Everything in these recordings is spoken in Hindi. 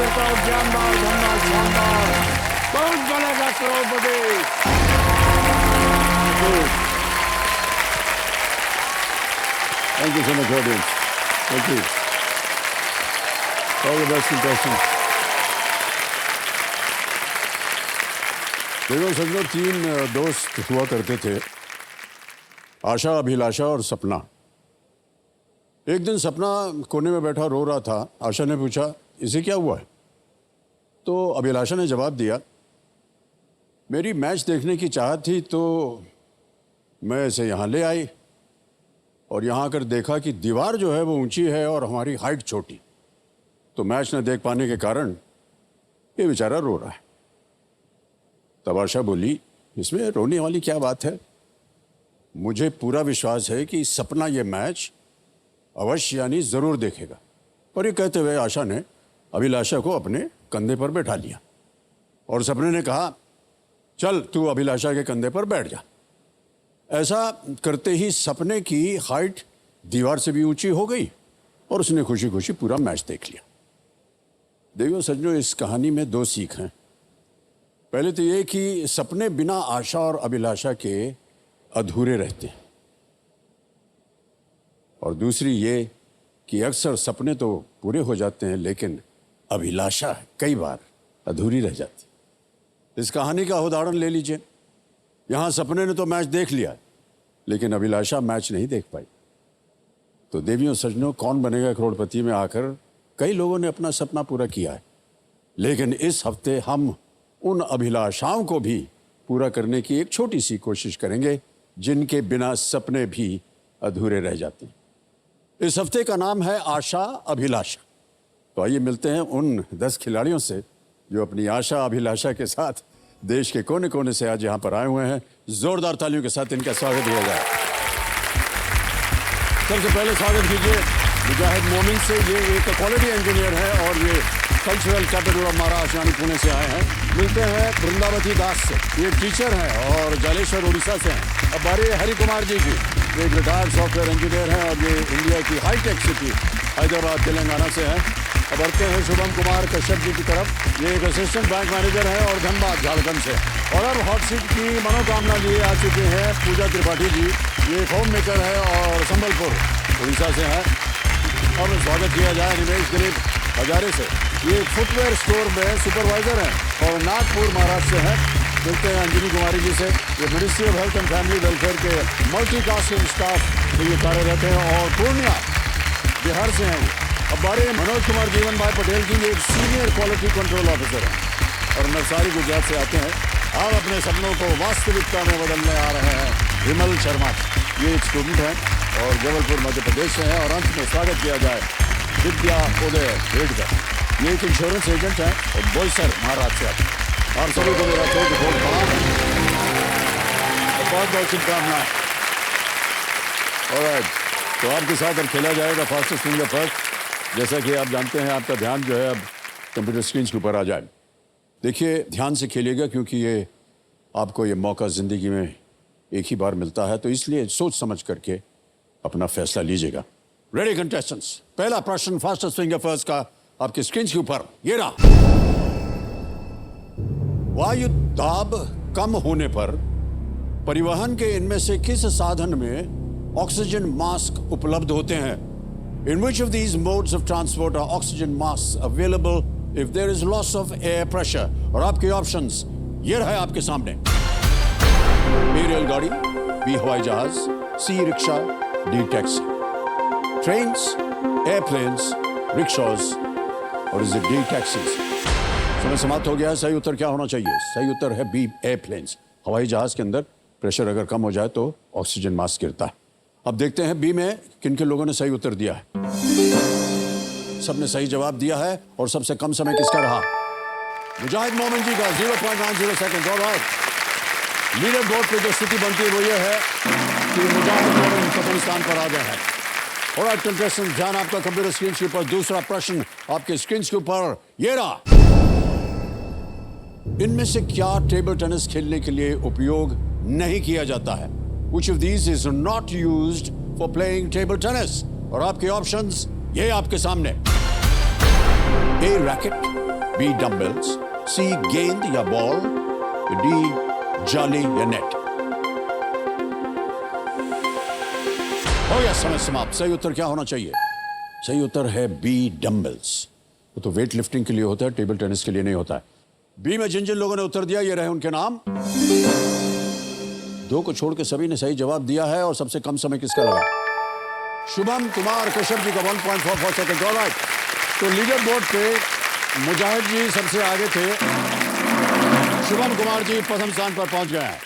करता हूँ जानदार धनबाद शानदार बहुत बनेगा करोड़पति। Thank you so much, audience. Thank you. All the best contestants. देखो सजनों, 3 दोस्त हुआ करते थे, आशा, अभिलाषा और सपना। एक दिन सपना कोने में बैठा रो रहा था। आशा ने पूछा, इसे क्या हुआ है? तो अभिलाषा ने जवाब दिया, मेरी मैच देखने की चाहत थी तो मैं इसे यहाँ ले आई और यहाँ आकर देखा कि दीवार जो है वो ऊंची है और हमारी हाइट छोटी, तो मैच न देख पाने के कारण ये बेचारा रो रहा है। तब आशा बोली, इसमें रोने वाली क्या बात है? मुझे पूरा विश्वास है कि सपना ये मैच अवश्य यानी जरूर देखेगा। और ये कहते हुए आशा ने अभिलाषा को अपने कंधे पर बैठा लिया और सपने ने कहा, चल तू अभिलाषा के कंधे पर बैठ जा। ऐसा करते ही सपने की हाइट दीवार से भी ऊंची हो गई और उसने खुशी खुशी पूरा मैच देख लिया। देखो सज्जनों, इस कहानी में 2 सीख हैं। पहले तो ये कि सपने बिना आशा और अभिलाषा के अधूरे रहते हैं, और दूसरी ये कि अक्सर सपने तो पूरे हो जाते हैं लेकिन अभिलाषा कई बार अधूरी रह जाती। इस कहानी का उदाहरण ले लीजिए। यहाँ सपने ने तो मैच देख लिया लेकिन अभिलाषा मैच नहीं देख पाई। तो देवियों सज्जनों, कौन बनेगा करोड़पति में आकर कई लोगों ने अपना सपना पूरा किया है, लेकिन इस हफ्ते हम उन अभिलाषाओं को भी पूरा करने की एक छोटी सी कोशिश करेंगे जिनके बिना सपने भी अधूरे रह जाते हैं। इस हफ्ते का नाम है आशा अभिलाषा। तो आइए मिलते हैं उन 10 खिलाड़ियों से जो अपनी आशा अभिलाषा के साथ देश के कोने कोने से आज यहाँ पर आए हुए हैं। जोरदार तालियों के साथ इनका स्वागत किया जाए। सबसे पहले स्वागत कीजिए मुजाहिद मोमिन से। ये एक क्वालिटी इंजीनियर है और ये कल्चरल कैपिटल ऑफ महाराष्ट्र यानी पुणे से आए हैं। मिलते हैं वृंदावती दास से, ये टीचर हैं और जालेश्वर उड़ीसा से हैं। अब बारी हरि कुमार जी की, एक रिटायर्ड सॉफ्टवेयर इंजीनियर हैं और ये इंडिया की हाईटेक सिटी हैदराबाद तेलंगाना से हैं। अब बढ़ते हैं शुभम कुमार कश्यप जी की तरफ। ये एक असिस्टेंट बैंक मैनेजर हैं और धनबाद झारखंड से। और अब हॉट सीट की मनोकामना लिए आ चुके हैं पूजा त्रिपाठी जी। ये एक होम मेकर है और संबलपुर उड़ीसा से हैं। अब स्वागत किया जाए निमेश दिलीप हजारे से। ये एक फुटवेयर स्टोर में सुपरवाइजर हैं और नागपुर महाराष्ट्र से हैं। मिलते हैं अंजनी कुमारी जी से। ये ministry of health and family welfare के मल्टीटास्किंग स्टाफ में ये कार्यरत हैं और पूर्णिया बिहार से हैं। अब बारे मनोज कुमार जीवन भाई पटेल की, ये एक सीनियर क्वालिटी कंट्रोल ऑफिसर हैं और नवसारी गुजरात से आते हैं। आप अपने सपनों को वास्तविकता में बदलने आ रहे हैं विमल शर्मा। ये एक स्टूडेंट हैं और जबलपुर मध्य प्रदेश से हैं। और अंत में स्वागत किया जाए विद्या उदय भेड़कर। ये एक इंश्योरेंस एजेंट हैं और बोईसर महाराष्ट्र से आते हैं। आप सभी को मेरा बहुत बहुत शुभकामनाएं। ऑलराइट, तो आपके साथ अब खेला जाएगा फास्टेस्ट फिंगर फर्स्ट। जैसा कि आप जानते हैं, आपका ध्यान जो है अब कंप्यूटर स्क्रीन के ऊपर आ जाए। देखिए, ध्यान से खेलिएगा क्योंकि ये आपको ये मौका ज़िंदगी में एक ही बार मिलता है, तो इसलिए सोच समझ करके अपना फैसला लीजिएगा। रेडी कंटेस्टेंट्स, पहला प्रश्न फास्टेस्ट फिंगर फर्स्ट का आपके स्क्रीन के ऊपर ये रहा। वायु दाब कम होने पर परिवहन के इनमें से किस साधन में ऑक्सीजन मास्क उपलब्ध होते हैं? In which of these modes of transport are oxygen masks available if there is loss of air pressure? और आपके ऑप्शंस ये रहे आपके सामने। ए रेलगाड़ी, बी हवाई जहाज, C rickshaw, D taxi. Trains, airplanes, rickshaws और इज इट डी टैक्सीज? समय समाप्त हो गया है। सही उत्तर क्या होना चाहिए? सही उत्तर है बी एयरप्लेन्स। हवाई जहाज के अंदर प्रेशर अगर कम हो जाए तो ऑक्सीजन मास्क गिरता है। अब देखते हैं बी में किन किन लोगों ने सही उत्तर दिया है। सबने सही जवाब दिया है और सबसे कम समय किसका रहा? मुजाहिद मोमिन जी का 0.90 सेकंड। ऑलराइट, लीडर बोर्ड पे जो स्थिति बनती है वो ये है कि मुजाहिद मोमिन प्रथम स्थान पर आ गए हैं। ऑलराइट कंटेस्टेंट, ध्यान आपका कंप्यूटर स्क्रीन के ऊपर। दूसरा प्रश्न आपके स्क्रीन के ऊपर ये रहा। इनमें से क्या टेबल टेनिस खेलने के लिए उपयोग नहीं किया जाता है? Which of these is not used for playing table tennis? और आपके ऑप्शंस ये आपके सामने। A racket, बी डम्बल्स, सी गेंद या बॉल, डी जाली या नेट। हो गया समय समाप्त। सही उत्तर क्या होना चाहिए? सही उत्तर है बी डम्बल्स। वो तो वेट लिफ्टिंग के लिए होता है, टेबल टेनिस के लिए नहीं होता है। बी में जिन जिन लोगों ने उत्तर दिया ये रहे उनके नाम। दो को छोड़ के सभी ने सही जवाब दिया है। और सबसे कम समय किसका लगा? शुभम कुमार कश्यप जी का 1.44 सेकंड। ऑलराइट, तो लीडर बोर्ड पे मुजाहिद जी सबसे आगे थे। शुभम कुमार जी प्रथम स्थान पर पहुंच गए हैं।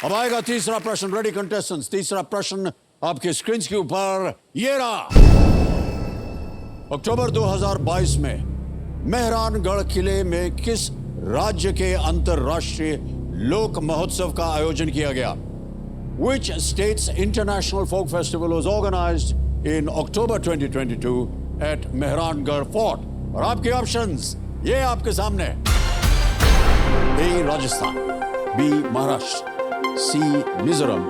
अब आएगा तीसरा प्रश्न। रेडी कंटेस्टेंट्स, तीसरा प्रश्न आपके स्क्रीन के ऊपर ये रहा। अक्टूबर 2022 में मेहरानगढ़ किले में किस राज्य के अंतरराष्ट्रीय लोक महोत्सव का आयोजन किया गया? Which state's international folk festival was organized in October 2022 at Mehrangarh Fort? और आपके ऑप्शंस ये आपके सामने। ए राजस्थान, बी महाराष्ट्र, सी मिजोरम,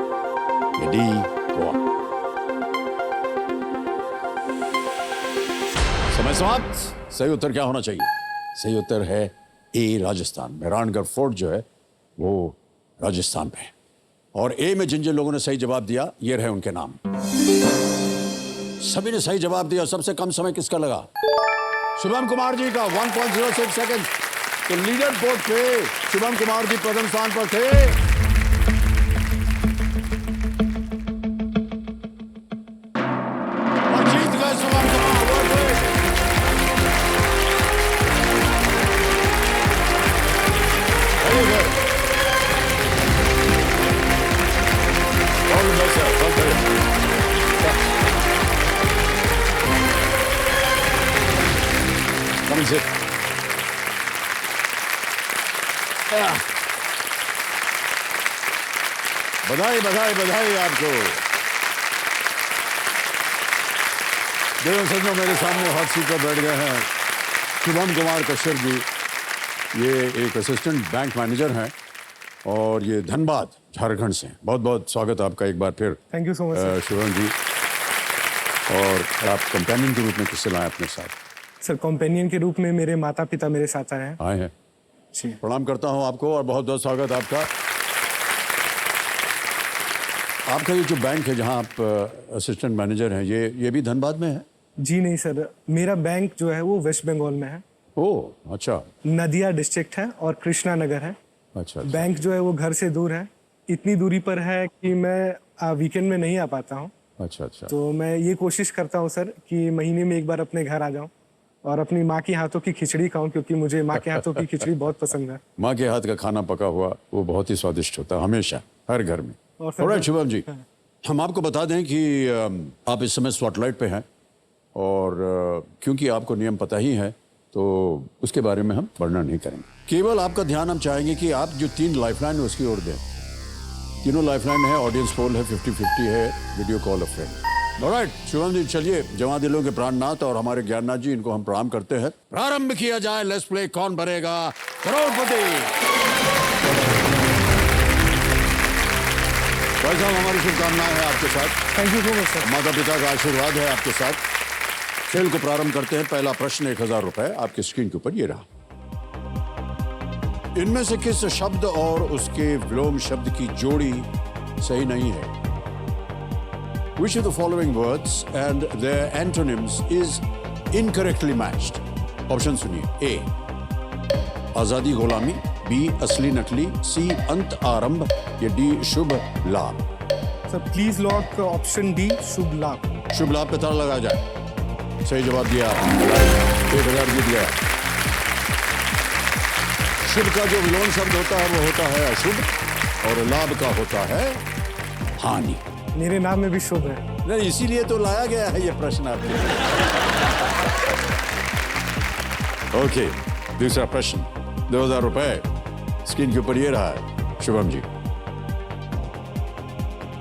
डी गोवा। समय समाप्त। सही उत्तर क्या होना चाहिए? सही उत्तर है ए राजस्थान। मेहरानगढ़ फोर्ट जो है वो राजस्थान में है। और ए में जिन जिन लोगों ने सही जवाब दिया ये रहे उनके नाम। सभी ने सही जवाब दिया। सबसे कम समय किसका लगा? शुभम कुमार जी का 1.06 सेकंड। तो लीडर बोर्ड पे शुभम कुमार जी प्रथम स्थान पर थे। और जीत गए Shubham Kumar. Very good. All the best, sir. Well done. Come and sit. बधाई बधाई बधाई आपको। देखो सज्जनों, मेरे सामने हॉट सीट पर बैठ गए हैं शुभम कुमार कश्यप जी। ये एक असिस्टेंट बैंक मैनेजर हैं और ये धनबाद झारखंड से। बहुत बहुत स्वागत आपका एक बार फिर। Thank you so much Shubham ji. और आप कंपेनियन के रूप में किससे लाए अपने साथ? सर। कंपेनियन के रूप में मेरे माता पिता मेरे साथ आए हैं। आए हैं जी। प्रणाम करता हूं आपको और बहुत बहुत स्वागत आपका। आपका ये जो बैंक है जहां आप असिस्टेंट मैनेजर हैं, ये भी धनबाद में है? जी नहीं सर, मेरा बैंक जो है वो वेस्ट बंगाल में है। ओह अच्छा। नदिया डिस्ट्रिक्ट है और कृष्णा नगर है। अच्छा। बैंक जो है वो घर से दूर है। इतनी दूरी पर है कि मैं वीकेंड में नहीं आ पाता हूँ। अच्छा अच्छा। तो मैं ये कोशिश करता हूँ सर कि महीने में एक बार अपने घर आ जाऊँ और अपनी माँ की हाथों की खिचड़ी खाऊं, क्योंकि मुझे माँ के हाथों की खिचड़ी बहुत पसंद है। माँ के हाथ का खाना पका हुआ वो बहुत ही स्वादिष्ट होता है हमेशा, हर घर में। और शुभम जी, हम आपको बता दें कि आप इस समय स्पॉटलाइट पे हैं और क्योंकि आपको नियम पता ही है तो उसके बारे में हम वर्णन नहीं करेंगे। केवल आपका ध्यान हम चाहेंगे कि आप जो 3 लाइफलाइन है उसकी ओर दें। तीनों लाइफलाइन है, ऑडियंस पोल है, 50-50 है, video call a friend. Alright Shubham ji, चलिए जवां दिलों के प्राणनाथ और हमारे ज्ञाननाथ जी, इनको हम प्रणाम करते हैं। प्रारंभ किया जाए। लेट्स प्ले कौन बनेगा करोड़पति। भाई साहब, हमारी शुभकामनाएं हैं आपके साथ। Thank you so much sir. माता पिता का आशीर्वाद है आपके साथ। खेल को प्रारंभ करते हैं। पहला प्रश्न 1000 रुपए आपके स्क्रीन के ऊपर ये रहा। इनमें से किस शब्द और उसके विलोम शब्द की जोड़ी सही नहीं है? Which of the following words and their antonyms is incorrectly matched? Option सुनिए। A आजादी गुलामी, B असली नकली, C अंत आरंभ, या D शुभ लाभ। Sir please lock option D शुभ लाभ। शुभ लाभ पे ताला लगा जाए। सही जवाब दिया। 1000 जीत गया। शुभ का जो विलोम शब्द होता है वो होता है अशुभ और लाभ का होता है हानि। मेरे नाम में भी शुभ है। नहीं, इसीलिए तो लाया गया है ये प्रश्न आपके लिए। ओके, दूसरा प्रश्न 2000 रुपए स्क्रीन के ऊपर ये रहा है शुभम जी।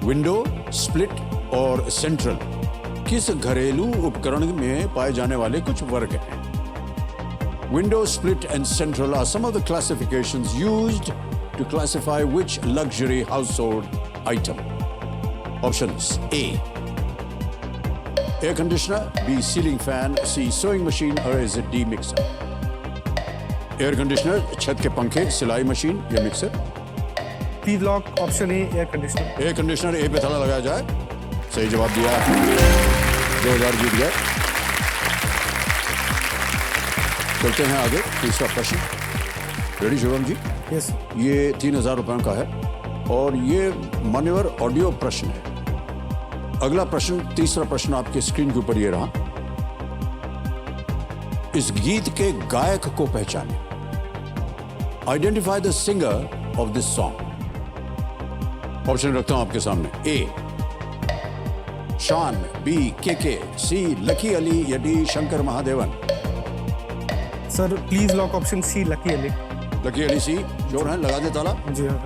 विंडो, स्प्लिट और सेंट्रल किस घरेलू उपकरण में पाए जाने वाले कुछ वर्ग हैं? Window, split and central are some of the classifications used to classify which luxury household item. Options: A air conditioner, B ceiling fan, C sewing machine, or is it D mixer? Air conditioner, छत के पंखे, सिलाई मशीन या mixer? Please lock option A, air conditioner. Air conditioner A पे ताला लगाया जाए। सही जवाब दिया आपने, 2000 जीत गए। चलते हैं आगे, तीसरा प्रश्न। रेडी शुभम जी? यस। ये 3000 रुपयों का है और ये मान्यवर ऑडियो प्रश्न है। अगला प्रश्न, तीसरा प्रश्न आपके स्क्रीन के ऊपर ये रहा। इस गीत के गायक को पहचाने। Identify the singer of this song. Option रखता हूं आपके सामने। ए शान, बी के, सी लकी अली या D Shankar Mahadevan? Sir please lock option C, Lucky Ali. Lucky Ali C जोर है, लगा दे ताला। जी हाँ।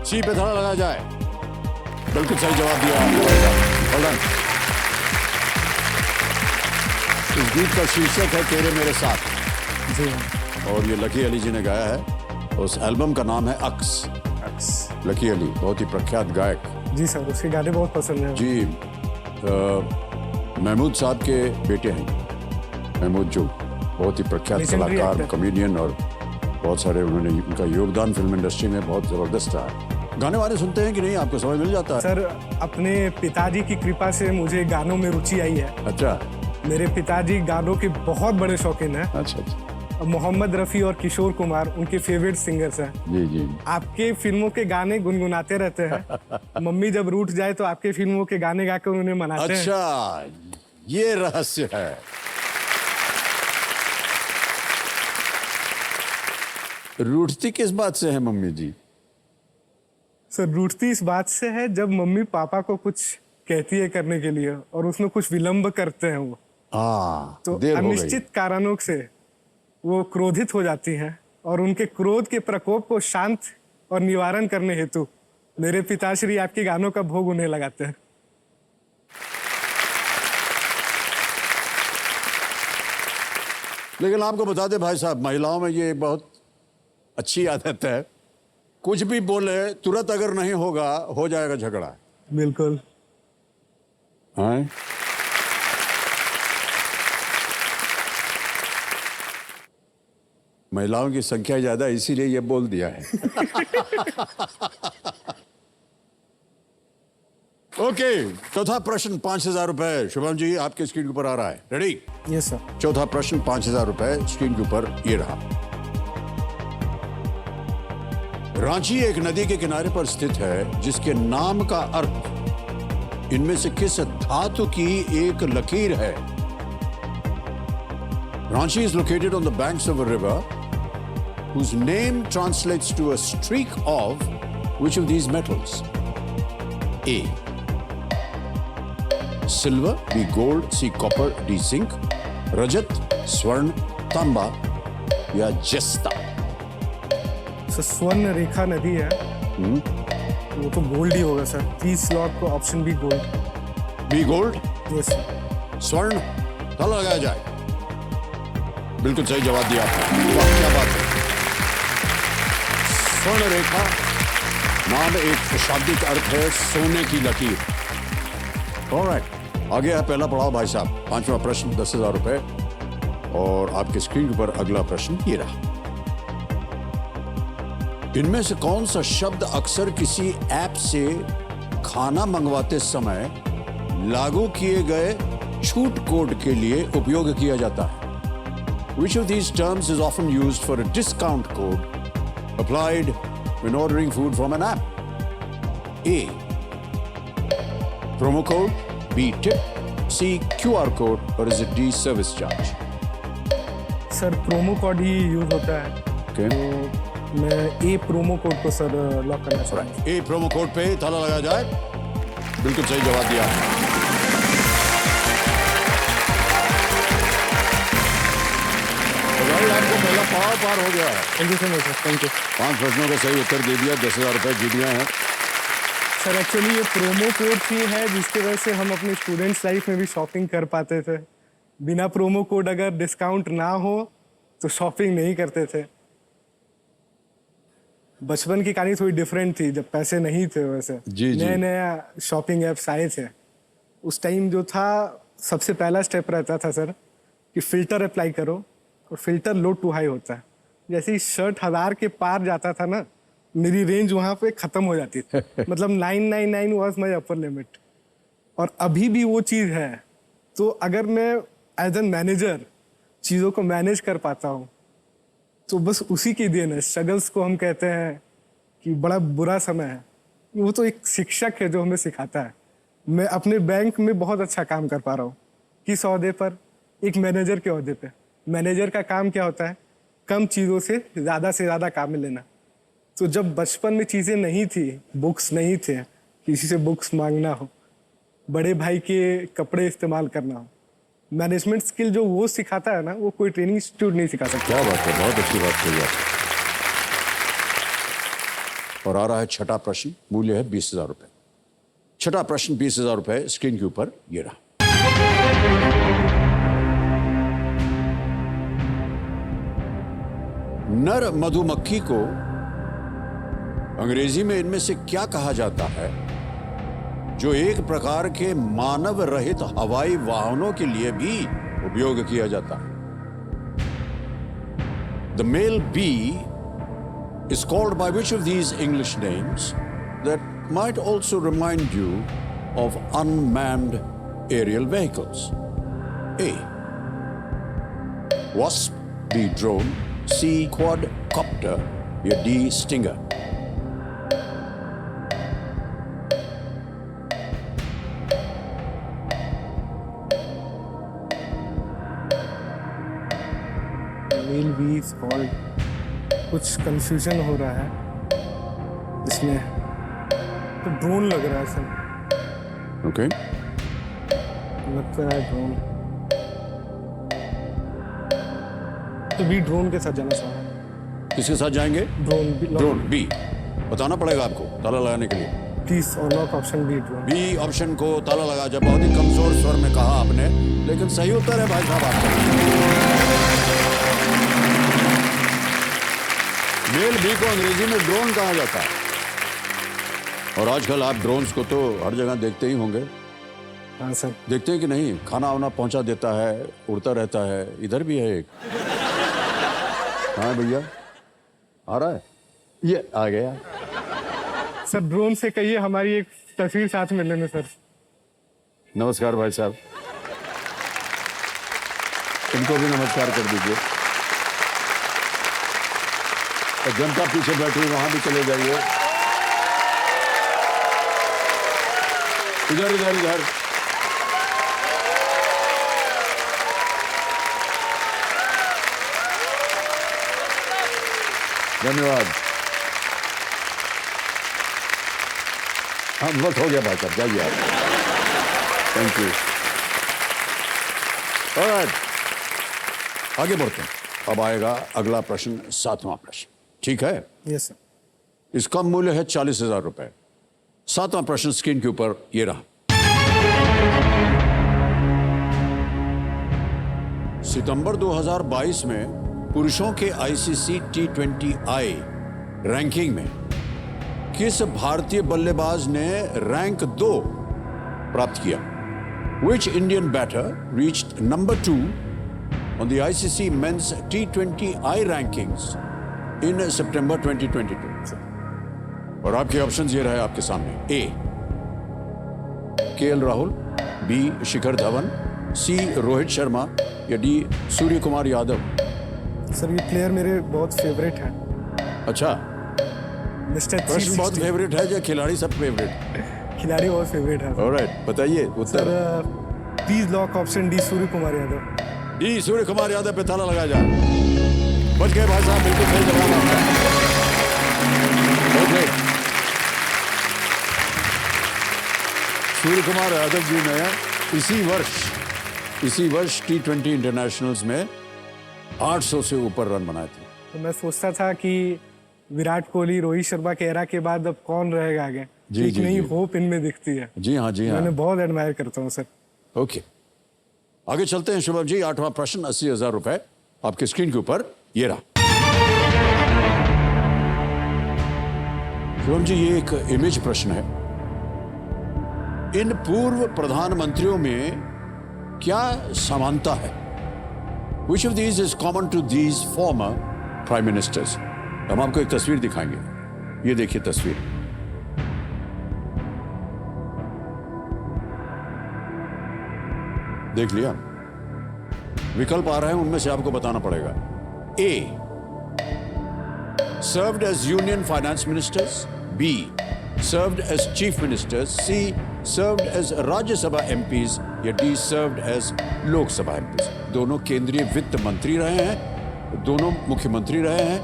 सी पे ताला लगाया जाए। बिल्कुल सही जवाब दिया आपने। Well done. इस गीत का शीर्षक है तेरे मेरे साथ जी हाँ। और ये लकी अली जी ने गाया है। उस एल्बम का नाम है अक्स। लकी अली बहुत ही प्रख्यात गायक। जी सर, उसके गाने बहुत पसंद हैं जी। महमूद साहब के बेटे हैं महमूद, जो बहुत ही प्रख्यात Legendary कलाकार, actor। कॉमेडियन और बहुत सारे उन्होंने उनका योगदान फिल्म इंडस्ट्री में बहुत जबरदस्त रहा है। गाने वाने सुनते हैं कि नहीं? आपको समय मिल जाता है? सर, अपने पिताजी की कृपा से मुझे गानों में रुचि आई है। अच्छा मेरे पिताजी गानों के बहुत बड़े शौकीन हैं। अच्छा अच्छा। मोहम्मद रफ़ी और किशोर कुमार उनके फेवरेट सिंगर्स हैं। जी जी। आपके फिल्मों के गाने गुनगुनाते रहते हैं। मम्मी जब रूठ जाए तो आपके फिल्मों के गाने गाकर उन्हें मनाते हैं। अच्छा, ये रहस्य है। रूठती किस बात से है मम्मी जी? सर, रूठती इस बात से है जब मम्मी पापा को कुछ कहती है करने के लिए और उसमें कुछ विलंब करते हैं वो, तो देर हो गई। अनिश्चित कारणों से वो क्रोधित हो जाती हैं और उनके क्रोध के प्रकोप को शांत और निवारण करने हेतु मेरे पिताश्री आपके गानों का भोग उन्हें लगाते हैं। लेकिन आपको बता दें भाई साहब, महिलाओं में ये बहुत अच्छी आदत है, कुछ भी बोले तुरंत अगर नहीं होगा हो जाएगा झगड़ा। बिल्कुल। हाँ? महिलाओं की संख्या ज्यादा इसीलिए ये बोल दिया है। ओके, चौथा प्रश्न 5000 रुपए। शुभम जी आपके स्क्रीन के ऊपर आ रहा है। रेडी? Yes sir. चौथा प्रश्न 5000 रुपए स्क्रीन के ऊपर ये रहा। रांची एक नदी के किनारे पर स्थित है जिसके नाम का अर्थ इनमें से किस धातु की एक लकीर है? Ranchi is located on the banks of a river whose name translates to a streak of which of these metals? A. Silver, B. Gold, C. Copper, D. Zinc, Rajat, Swarn, Tamba या जस्ता? सर, स्वर्ण रेखा नदी है, वो तो गोल्ड ही होगा सर। प्लीज लॉक को option b, gold. B gold? Yes sir. स्वर्ण ताला लगाया जाए। बिल्कुल सही जवाब दिया आपने। वाह क्या बात है। स्वर्ण रेखा नाम एक शाब्दिक अर्थ है सोने की लकीर। ऑलराइट, आगे है पहला पड़ाव भाई साहब। पांचवा प्रश्न 10,000 रुपए और आपके स्क्रीन पर अगला प्रश्न ये रहा। इनमें से कौन सा शब्द अक्सर किसी ऐप से खाना मंगवाते समय लागू किए गए छूट कोड के लिए उपयोग किया जाता है? Which of these terms is often used for a discount code applied when ordering food from an app? A. Promo code, B. Tip, C. QR code, or is it D. Service charge? Sir, promo code he use होता है। Okay. तो मैं ए प्रोमो कोड को सर लॉक करना चाहता हूँ। A. Promo code पे ताला लगाया जाए। बिल्कुल सही जवाब दिया। भाई आपको पहला पड़ाव पार हो गया है। Thank you so much sir, thank you. 5 प्रश्नों का सही उत्तर दे दिया, 10,000 रुपए जीत गए हैं। सर, एक्चुअली ये प्रोमो कोड ही है जिसकी वजह से हम अपने स्टूडेंट्स लाइफ में भी शॉपिंग कर पाते थे। बिना प्रोमो कोड अगर डिस्काउंट ना हो तो शॉपिंग नहीं करते थे। बचपन की कहानी थोड़ी डिफरेंट थी, जब पैसे नहीं थे वैसे जी, जी। नए नए शॉपिंग ऐप्स आए थे। उस टाइम जो था सबसे पहला स्टेप रहता था सर कि फिल्टर अप्लाई करो और फिल्टर लो टू हाई होता है। जैसे ही शर्ट 1000 के पार जाता था ना, मेरी रेंज वहाँ पे खत्म हो जाती थी। मतलब 999 वाज माय अपर लिमिट। और अभी भी वो चीज़ है। तो अगर मैं एज एन मैनेजर चीज़ों को मैनेज कर पाता हूँ तो बस उसी की देन है। स्ट्रगल्स को हम कहते हैं कि बड़ा बुरा समय है, वो तो एक शिक्षक है जो हमें सिखाता है। मैं अपने बैंक में बहुत अच्छा काम कर पा रहा हूँ। किस ओहदे पर? एक मैनेजर के ओहदे पे। मैनेजर का काम क्या होता है? कम चीज़ों से ज़्यादा काम लेना। तो जब बचपन में चीज़ें नहीं थी, बुक्स नहीं थे, किसी से बुक्स मांगना हो, बड़े भाई के कपड़े इस्तेमाल करना हो, मैनेजमेंट स्किल जो वो सिखाता है ना, वो कोई ट्रेनिंग इंस्टीट्यूट नहीं सिखा सकता। क्या बात है, बहुत अच्छी बात कही आप। और आ रहा है छठा प्रश्न, मूल्य है 20,000 रुपए। छठा प्रश्न 20,000 रुपए स्क्रीन के ऊपर ये रहा। नर मधुमक्खी को अंग्रेजी में इनमें से क्या कहा जाता है जो एक प्रकार के मानव रहित हवाई वाहनों के लिए भी उपयोग किया जाता है? The male bee is called by which of these English names that might also remind you of unmanned aerial vehicles? A. Wasp, B. Drone, C. Quadcopter, या D. Stinger. Male bee is called, कुछ कंफ्यूजन हो रहा है इसमें, तो ड्रोन लग रहा है सर। Okay. लगता है ड्रोन, तो भी ड्रोन के साथ जाना चाहूँगा। किसके साथ जाएंगे? ड्रोन भी। Drone, b. बताना पड़ेगा आपको ताला लगाने के लिए। प्लीज और lock option b drone. B option को ताला लगा। जब बहुत ही कमजोर स्वर में कहा आपने, लेकिन सही उत्तर है भाई साहब आपका। मेल बी को अंग्रेजी में ड्रोन कहा जाता है। और आजकल आप ड्रोन्स को तो हर जगह देखते ही होंगे। हाँ सर। देखते हैं कि नहीं? खाना वाना पहुंचा देता है, उड़ता रहता है। इधर भी है एक। हाँ भैया, आ रहा है, ये आ गया। सर ड्रोन से कहिए हमारी एक तस्वीर साथ में लेने सर। नमस्कार भाई साहब, इनको भी नमस्कार कर दीजिए। और जनता पीछे बैठी, वहां भी चले जाइए। इधर इधर इधर। धन्यवाद। हाँ, वक्त हो गया भाई साहब, जाइए आप। Thank you. ऑलराइट, आगे बढ़ते हैं। अब आएगा अगला प्रश्न, 7वां प्रश्न। ठीक है? Yes sir. इसका मूल्य है 40,000 रुपए। 7वां प्रश्न स्क्रीन के ऊपर ये रहा। सितंबर 2022 में पुरुषों के आईसीसी T20I रैंकिंग में किस भारतीय बल्लेबाज ने रैंक 2 प्राप्त किया? Which Indian batter reached number 2 on the ICC Men's T20I rankings in September 2022? और आपके ऑप्शंस ये रहे आपके सामने। A. KL Rahul, B. Shikhar Dhawan, C. Rohit Sharma, या D. सूर्य कुमार यादव। सर ये प्लेयर मेरे बहुत फेवरेट हैं। अच्छा, मिस्टर प्रश्न बहुत फेवरेट है या खिलाड़ी सब फेवरेट? खिलाड़ी बहुत फेवरेट है। ऑलराइट, बताइए उत्तर। Sir please lock option D Surya Kumar Yadav. D Surya Kumar Yadav पे ताला लगाया जाए। बच गए भाई साहब, बिल्कुल सही जवाब आपका। ओके, सूर्य कुमार यादव जी ने इसी वर्ष T20 इंटरनेशनल्स में 800 से ऊपर रन बनाए थे। तो मैं सोचता था कि विराट कोहली, रोहित शर्मा के एरा के बाद अब कौन रहेगा आगे। जी, एक जी, नई जी। होप इनमें दिखती है। जी हाँ, जी हाँ। मैंने बहुत एडमायर करता हूँ सर। ओके, आगे चलते हैं शुभम जी। 8वां प्रश्न, 80,000 रुपए आपके स्क्रीन के ऊपर ये रहा। शुभम जी, ये एक इमेज प्रश्न है। इन पूर्व प्रधानमंत्रियों में क्या समानता है? Which of these is common to these former prime ministers. हम आपको एक तस्वीर दिखाएंगे, ये देखिए तस्वीर। देख लिया? विकल्प आ रहे हैं, उनमें से आपको बताना पड़ेगा। A, served as union finance ministers. B, served as chief ministers. C, served as Rajya Sabha MPs. या D, served as Lok Sabha MPs. दोनों केंद्रीय वित्त मंत्री रहे हैं, दोनों मुख्यमंत्री रहे हैं,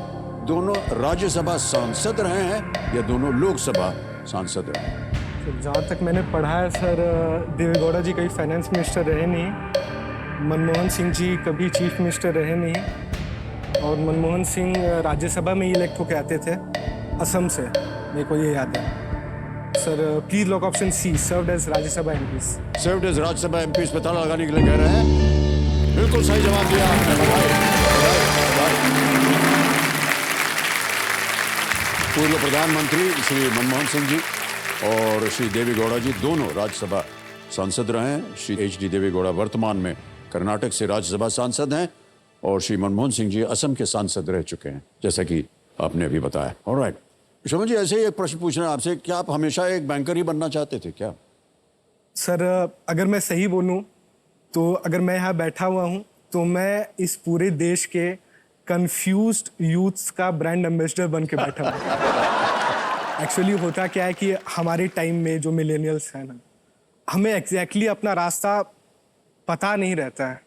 दोनों राज्यसभा सांसद रहे हैं, या दोनों लोकसभा सांसद रहे हैं। जहाँ तक मैंने पढ़ा है सर, देवेगौड़ा जी कभी फाइनेंस मिनिस्टर रहे नहीं, मनमोहन सिंह जी कभी चीफ मिनिस्टर रहे नहीं, और मनमोहन सिंह राज्यसभा में ही इलेक्ट होकर आते थे असम से, मेरे को ये याद है sir. Please lock option c, served as Rajya Sabha MPs. Served as Rajya Sabha MPs पता लगाने के लिए कह रहे हैं। बिल्कुल सही जवाब दिया आपने, बधाई। पूर्व प्रधानमंत्री श्री मनमोहन सिंह जी और श्री देवेगौड़ा जी दोनों राज्यसभा सांसद रहे हैं। श्री एच.डी. देवेगौड़ा वर्तमान में कर्नाटक से राज्यसभा सांसद हैं और श्री मनमोहन सिंह जी असम के सांसद रह चुके हैं, जैसा कि आपने अभी बताया। ऑलराइट शोभन जी, ऐसे ही एक प्रश्न पूछना है आपसे, क्या आप हमेशा एक बैंकर ही बनना चाहते थे क्या? सर अगर मैं सही बोलूं तो अगर मैं यहाँ बैठा हुआ हूँ तो मैं इस पूरे देश के कंफ्यूज्ड यूथ्स का ब्रांड एम्बेसडर बन के बैठा हूँ। एक्चुअली होता क्या है कि हमारे टाइम में जो मिलेनियल्स हैं ना, हमें एग्जैक्टली अपना रास्ता पता नहीं रहता है।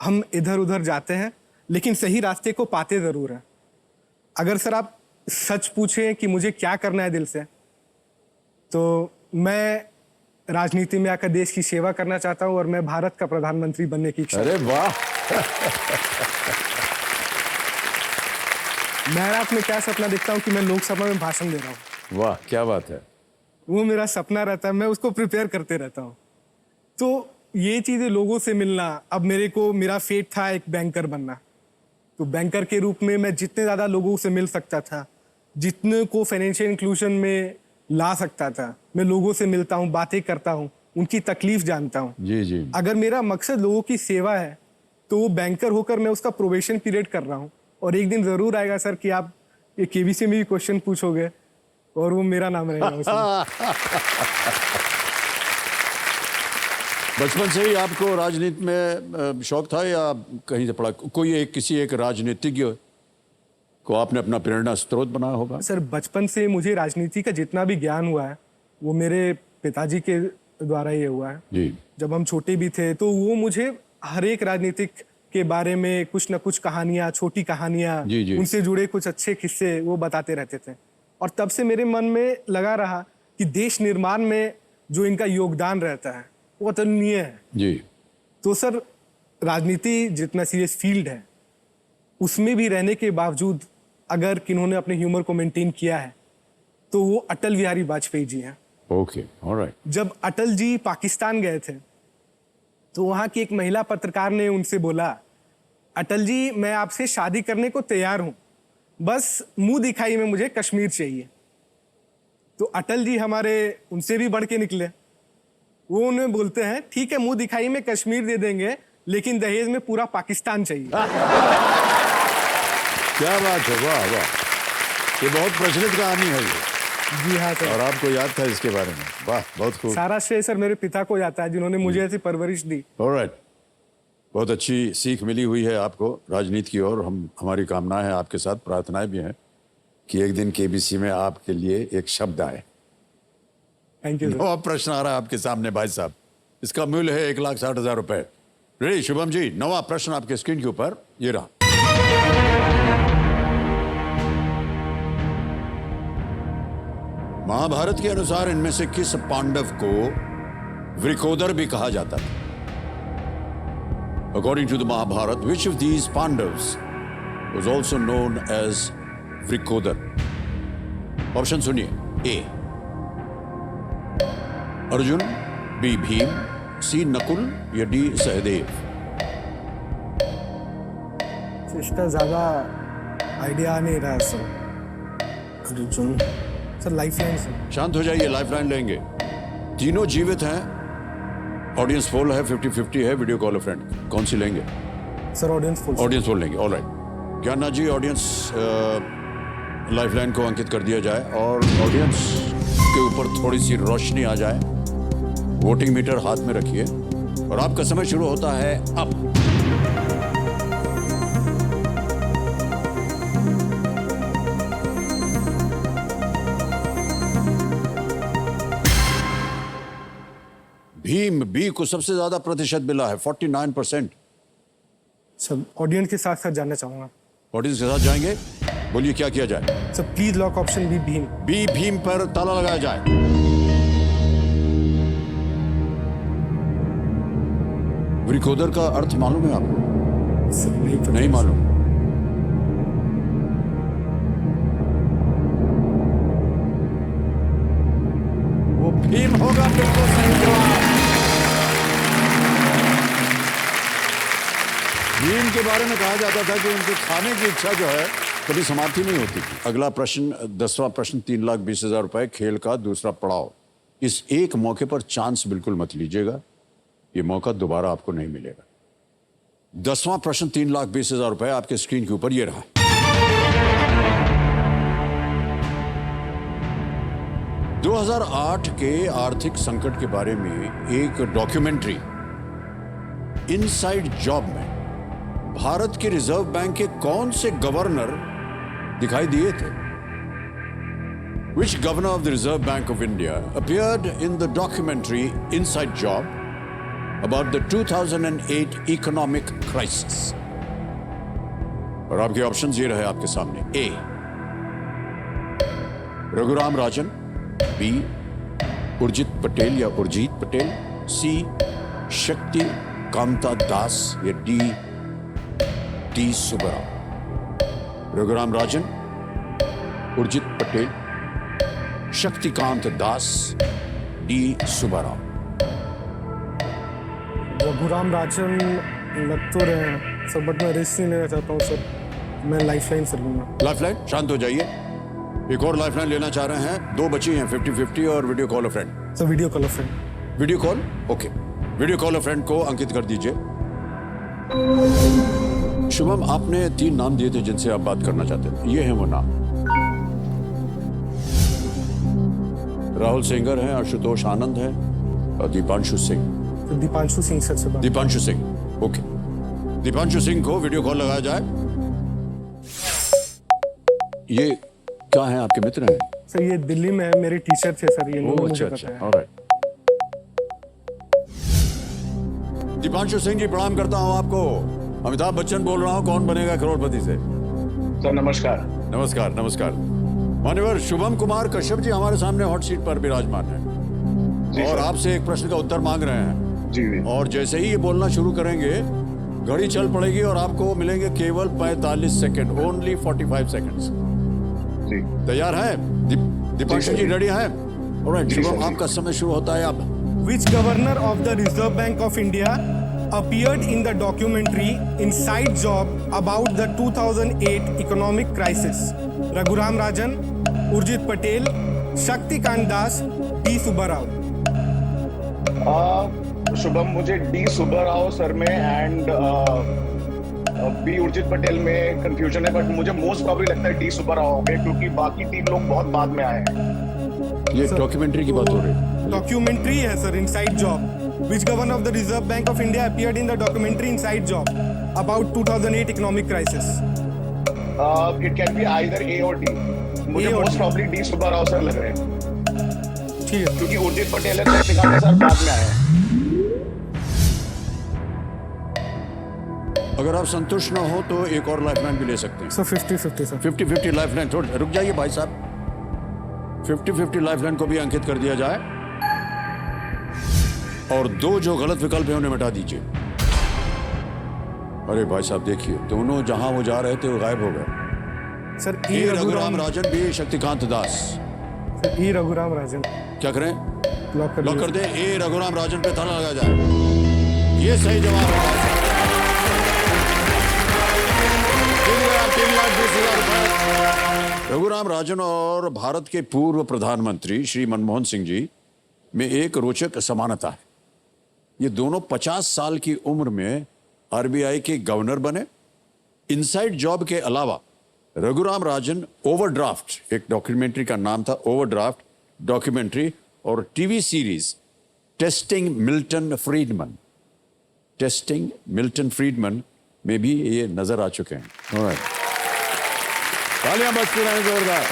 हम इधर उधर जाते हैं लेकिन सही रास्ते को पाते ज़रूर हैं। अगर सर आप सच पूछें कि मुझे क्या करना है दिल से, तो मैं राजनीति में आकर देश की सेवा करना चाहता हूं और मैं भारत का प्रधानमंत्री बनने की इच्छा। अरे वाह। मैं रात में क्या सपना देखता हूं कि मैं लोकसभा में भाषण दे रहा हूं। वाह, क्या बात है। वो मेरा सपना रहता है, मैं उसको प्रिपेयर करते रहता हूं। तो ये चीज़ें लोगों से मिलना, अब मेरा फेट था एक बैंकर बनना, तो बैंकर के रूप में मैं जितने ज़्यादा लोगों से मिल सकता था, जितने को फाइनेंशियल इंक्लूजन में ला सकता था, मैं लोगों से मिलता हूँ, बातें करता हूँ, उनकी तकलीफ जानता हूँ। जी जी। अगर मेरा मकसद लोगों की सेवा है तो वो बैंकर होकर मैं उसका प्रोबेशन पीरियड कर रहा हूँ, और एक दिन ज़रूर आएगा सर कि आप ये केबीसी में भी क्वेश्चन पूछोगे और वो मेरा नाम रहेगा उसमें। बचपन से ही आपको राजनीति में शौक था या कहीं से पढ़ा? किसी एक राजनीतिज्ञ को आपने अपना प्रेरणा स्रोत बनाया होगा? सर बचपन से मुझे राजनीति का जितना भी ज्ञान हुआ है वो मेरे पिताजी के द्वारा ही हुआ है जी। जब हम छोटे भी थे तो वो मुझे हर एक राजनीतिक के बारे में कुछ न कुछ कहानियाँ, छोटी कहानियाँ, उनसे जुड़े कुछ अच्छे किस्से वो बताते रहते थे, और तब से मेरे मन में लगा रहा कि देश निर्माण में जो इनका योगदान रहता है वो अतुलनीय है जी। तो सर राजनीति जितना सीरियस फील्ड है उसमें भी रहने के बावजूद अगर किन्होंने अपने ह्यूमर को मेंटेन किया है तो वो अटल बिहारी वाजपेयी जी हैं। Okay, alright. जब अटल जी पाकिस्तान गए थे तो वहाँ की एक महिला पत्रकार ने उनसे बोला, अटल जी मैं आपसे शादी करने को तैयार हूँ, बस मुंह दिखाई में मुझे कश्मीर चाहिए। तो अटल जी हमारे उनसे भी बढ़ के निकले, वो उन्हें बोलते हैं ठीक है मुंह दिखाई में कश्मीर दे देंगे लेकिन दहेज में पूरा पाकिस्तान चाहिए। क्या बात है, वाह वाह, ये बहुत प्रचलित कहानी है ये। जी हाँ सर। और आपको याद था इसके बारे में? वाह, बहुत खूब। सारा श्रेय सर मेरे पिता को जाता है जिन्होंने मुझे ऐसी परवरिश दी। ऑलराइट, बहुत अच्छी सीख मिली हुई है आपको राजनीति की ओर। हमारी कामनाएं हैं आपके साथ, प्रार्थनाएं भी हैं कि एक दिन केबीसी में आपके लिए एक शब्द आए। Thank you. नवा प्रश्न आ रहा है आपके सामने भाई साहब, इसका मूल्य है 1,60,000 रुपए। रेडी शुभम जी, नवा प्रश्न आपके स्क्रीन के ऊपर ये रहा। महाभारत के अनुसार इनमें से किस पांडव को वृकोदर भी कहा जाता था? According to the Mahabharata, which of these Pandavas was also known as Vrikodar? Option सुनिए। ए अर्जुन, बी भीम, सी नकुल या डी सहदेव? इसका ज्यादा आइडिया नहीं रहा sir. Arjun sir, lifeline sir. शांत हो जाइए, लाइफलाइन लेंगे। तीनों जीवित हैं, ऑडियंस पोल है, 50-50 है, वीडियो कॉल फ्रेंड, कौन सी लेंगे? Sir audience poll. Audience poll लेंगे, ऑलराइट। ज्ञाना जी, ऑडियंस लाइफलाइन को अंकित कर दिया जाए और ऑडियंस के ऊपर थोड़ी सी रोशनी आ जाए। वोटिंग मीटर हाथ में रखिए और आपका समय शुरू होता है अब। भीम बी को सबसे ज्यादा प्रतिशत मिला है, 49%। सब ऑडियंस के साथ साथ जानना चाहूंगा। ऑडियंस के साथ जाएंगे, बोलिए क्या किया जाए। Sir please lock option b Bhim. B Bhim पर ताला लगाया जाए। रिकॉर्डर का अर्थ मालूम है आपको? सर नहीं पता। नहीं मालूम। वो भीम होगा, बिल्कुल सही जवाब। भीम के बारे में कहा जाता था कि उनके खाने की इच्छा जो है कभी समाप्ति नहीं होती थी। अगला प्रश्न, 10वां प्रश्न, 3,20,000 रुपए खेल का दूसरा पड़ाव। इस एक मौके पर चांस बिल्कुल मत लीजिएगा, ये मौका दोबारा आपको नहीं मिलेगा। 10वां प्रश्न, 3,20,000 रुपए आपके स्क्रीन के ऊपर ये रहा। – 2008 के आर्थिक संकट के बारे में एक डॉक्यूमेंट्री इनसाइड जॉब में भारत के रिजर्व बैंक के कौन से गवर्नर दिखाई दिए थे? Which governor of the Reserve Bank of India appeared in the documentary Inside Job about the 2008 economic crisis? और आपके ऑप्शंस ये रहे आपके सामने। ए रघुराम राजन, बी उर्जित पटेल या उर्जीत पटेल, सी शक्ति कांता दास या डी सुब्बाराव। रघुराम राजन, उर्जित पटेल, शक्तिकांत दास, डी सुब्बाराव। रघुराम राजन लग तो रहे हैं सर, बट मैं रिस्क नहीं लेना चाहता हूँ सर। मैं लाइफलाइन सर लूंगा। लाइफलाइन, शांत हो जाइए। एक और लाइफलाइन लेना चाह रहे हैं, 2 बची हैं, 50-50 और video call a friend. Sir video call a friend. Video call, okay. Video call a friend को अंकित कर दीजिए। शुभम, आपने 3 नाम दिए थे जिनसे आप बात करना चाहते थे, ये हैं वो नाम। राहुल सेंगर हैं, आशुतोष आनंद है और दीपांशु सिंह। तो दीपांशु सिंह सर से बात। दीपांशु सिंह, ओके। दीपांशु सिंह को वीडियो कॉल लगाया जाए। ये क्या है, आपके मित्र हैं? सर ये दिल्ली में है, मेरे टीचर थे सर। ये लोग मुझे अच्छा, पता है। ऑलराइट। दीपांशु सिंह जी, प्रणाम करता हूं आपको। अमिताभ बच्चन बोल रहा हूं, कौन बनेगा करोड़पति से। सर नमस्कार। नमस्कार नमस्कार। मान्यवर शुभम कुमार कश्यप जी हमारे सामने हॉट सीट पर विराजमान है और सर। आपसे एक प्रश्न का उत्तर मांग रहे हैं। जी। और जैसे ही ये बोलना शुरू करेंगे, घड़ी चल पड़ेगी और आपको मिलेंगे केवल 45 सेकंड, ओनली 45 सेकंड्स। जी। तैयार हैं? दीपांशु जी रेडी हैं? ऑलराइट, जी, शुभम सर। आपका समय शुरू होता है अब। Which governor of the Reserve Bank of India appeared in the documentary Inside Job about the 2008 economic crisis? Raghuram Rajan, Urjit Patel, Shaktikanta Das, D Subbarao. Shubham, मुझे डी सुब्बाराव सर में एंड बी उर्जित पटेल में कंफ्यूजन है, बट मुझे मोस्ट प्रॉब्ली लगता है डी सुब्बाराव होंगे क्योंकि बाकी 3 लोग बहुत बाद में आए हैं। ये डॉक्यूमेंट्री की बात हो रही है। डॉक्यूमेंट्री है sir, inside job. Which governor of the Reserve Bank of India appeared in the documentary Inside Job about 2008 economic crisis? It can be either A और डी। मुझे A और most D। Probably D Subbarao sir लग रहे हैं ठीक है। क्योंकि उर्जित पटेल है, शक्तिकांत सर बाद में आए हैं। अगर आप संतुष्ट ना हो तो एक और लाइफलाइन भी ले सकते हैं। Sir 50-50 sir. 50-50 लाइफलाइन। थोड़ा रुक जाइए भाई साहब, 50-50 लाइफलाइन को भी अंकित कर दिया जाए और 2 जो गलत विकल्प है उन्हें मिटा दीजिए। अरे भाई साहब देखिए, दोनों जहां वो जा रहे थे वो गायब हो गए। सर ए रघुराम राजन, बी शक्तिकांत दास। ई रघुराम राजन। क्या करें? लॉक लॉक कर दें। ए रघुराम राजन पे ताला लगा जाए। ये सही जवाब है। 3,20,000 रुपए। रघुराम राजन और भारत के पूर्व प्रधानमंत्री श्री मनमोहन सिंह जी में एक रोचक समानता है। ये दोनों 50 साल की उम्र में आरबीआई के गवर्नर बने इनसाइड जॉब के अलावा रघुराम राजन ओवरड्राफ्ट, एक डॉक्यूमेंट्री का नाम था ओवरड्राफ्ट डॉक्यूमेंट्री, और TV series testing Milton Fridman में भी ये नजर आ चुके हैं। Alright. तालियां बजती रहें जोरदार।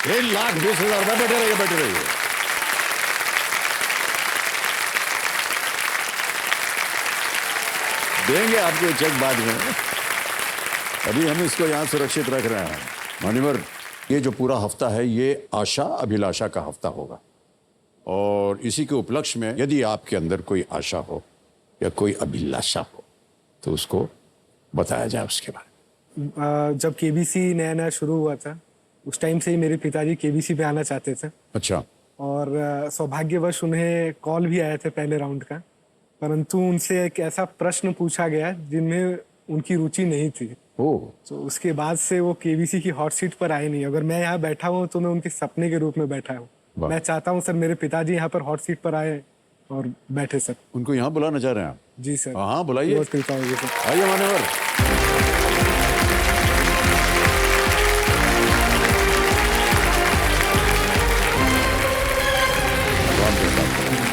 ₹1,20,000 बैठे रहिए। देंगे आपको चेक बाद में, अभी हम इसको यहां सुरक्षित रख रहे हैं। मान्यवर, ये जो पूरा हफ्ता है ये आशा अभिलाषा का हफ्ता होगा, और इसी के उपलक्ष्य में यदि आपके अंदर कोई आशा हो या कोई अभिलाषा हो तो उसको बताया जाए उसके बारे में। जब केबीसी नया नया शुरू हुआ था उस टाइम से ही मेरे पिताजी केबीसी पे आना चाहते थे। अच्छा। और सौभाग्यवश उन्हें कॉल भी आया था पहले राउंड का, परंतु उनसे एक ऐसा प्रश्न पूछा गया जिनमें उनकी रुचि नहीं थी। तो उसके बाद से वो केबीसी की हॉट सीट पर आए नहीं। अगर मैं यहाँ बैठा हूँ तो मैं उनके सपने के रूप में बैठा हूँ। मैं चाहता हूँ सर मेरे पिताजी यहाँ पर हॉट सीट पर आए और बैठे सर। उनको यहाँ बुलाना चाह रहे हैं आप? जी सर। हाँ बुलाइए। बहुत कृपा होगी सर। आइए मान्यवर।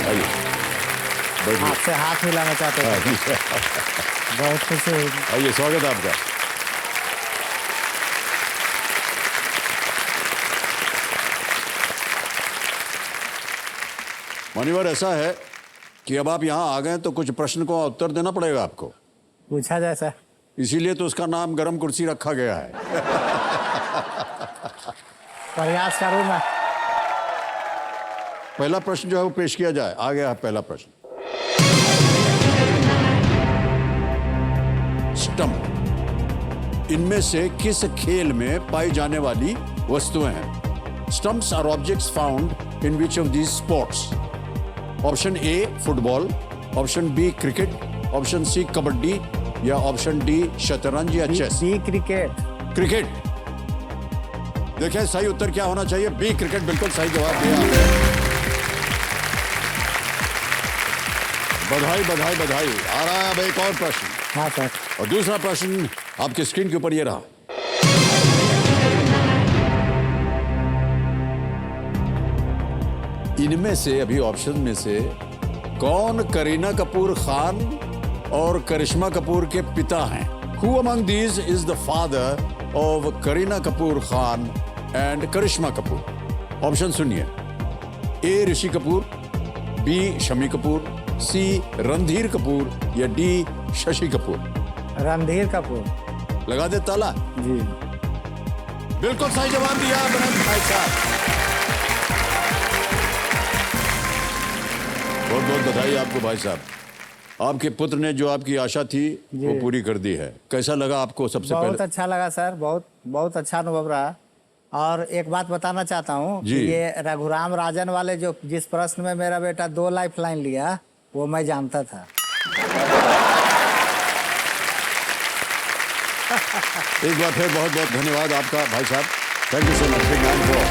आइए आपसे हाथ मिलाना चाहते थे। बहुत खुशी हुई। आइए, स्वागत है आपका। मान्यवर, ऐसा है कि अब आप यहाँ आ गए तो कुछ प्रश्न को उत्तर देना पड़ेगा आपको। पूछा जाए सर। इसीलिए तो उसका नाम गरम कुर्सी रखा गया है। प्रयास करूंगा। पहला प्रश्न जो है वो पेश किया जाए। आ गया है पहला प्रश्न। स्टंप इनमें से किस खेल में पाई जाने वाली वस्तुएं हैं? Stumps are objects found in which of these sports? Option a football, option b cricket, option c kabaddi, या ऑप्शन डी शतरंज या चेस? B cricket. क्रिकेट। देखिए सही उत्तर क्या होना चाहिए? B cricket. बिल्कुल सही जवाब दिया आपने। बधाई बधाई बधाई। आ रहा है अब एक और प्रश्न। हाँ सर। और दूसरा प्रश्न आपके स्क्रीन के ऊपर ये रहा। इनमें से, अभी ऑप्शन में से, कौन करीना कपूर खान और करिश्मा कपूर के पिता हैं? Who among these is the father of Kareena Kapoor Khan and Karisma Kapoor? Option सुनिए। A Rishi Kapoor, b Shammi Kapoor, c Randhir Kapoor, या डी शशि कपूर? रणधीर कपूर। लगा दे ताला। जी बिल्कुल सही जवाब दिया बनंत भाई साहब। बहुत बहुत बधाई आपको भाई साहब। आपके पुत्र ने जो आपकी आशा थी वो पूरी कर दी है। कैसा लगा आपको? सबसे बहुत पहले अच्छा लगा सर। बहुत अच्छा अनुभव रहा। और एक बात बताना चाहता हूँ कि ये रघुराम राजन वाले जो जिस प्रश्न में मेरा बेटा 2 लाइफ लाइन लिया वो मैं जानता था। एक बार फिर बहुत बहुत धन्यवाद आपका भाई साहब। Thank you so much. Big hand for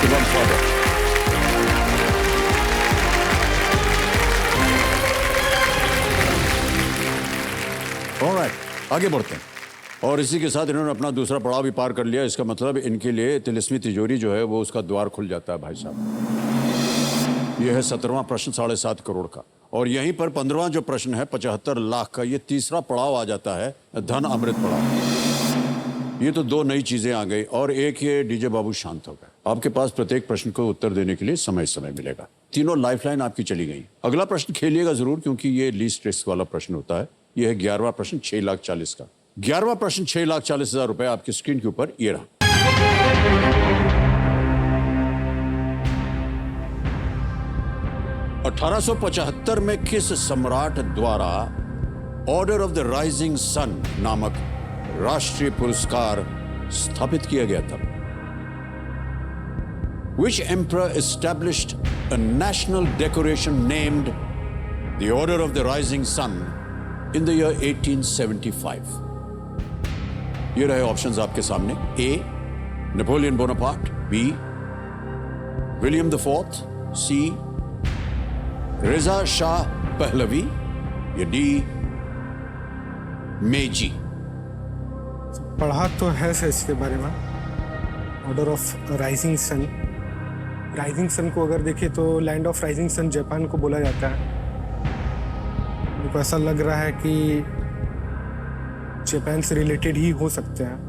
Shubham स्वागत। ऑलराइट, आगे बढ़ते हैं। और इसी के साथ इन्होंने अपना दूसरा पड़ाव भी पार कर लिया। इसका मतलब इनके लिए तिलिस्मी तिजोरी जो है वो उसका द्वार खुल जाता है भाई साहब। यह है 17वां प्रश्न 7.5 करोड़ का। और यहीं पर 15वां जो प्रश्न है 75 लाख का, ये तीसरा पड़ाव आ जाता है धन अमृत पड़ाव। ये तो 2 नई चीजें आ गई और एक ये डीजे बाबू शांत हो गए। आपके पास प्रत्येक प्रश्न को उत्तर देने के लिए समय मिलेगा। तीनों लाइफलाइन आपकी चली गई। अगला प्रश्न खेलिएगा जरूर क्योंकि ये लीस्ट रिस्क वाला प्रश्न होता है। यह है 11वां प्रश्न 6,40,000 का। 11वां प्रश्न 6,40,000 रुपए आपकी स्क्रीन के ऊपर ये रहा। 1875 में किस सम्राट द्वारा order of the rising sun नामक राष्ट्रीय पुरस्कार स्थापित किया गया था? Which emperor established a national decoration named the Order of the Rising Sun in the year 1875? ये रहे ऑप्शंस आपके सामने। A Napoleon Bonaparte, B William the Fourth, C Reza Shah Pahlavi या डी मेजी? पढ़ा तो है सर इसके बारे में, order of rising sun. Rising sun को अगर देखें तो land of rising sun Japan को बोला जाता है। मेरे को ऐसा लग रहा है कि जापान से रिलेटेड ही हो सकते हैं।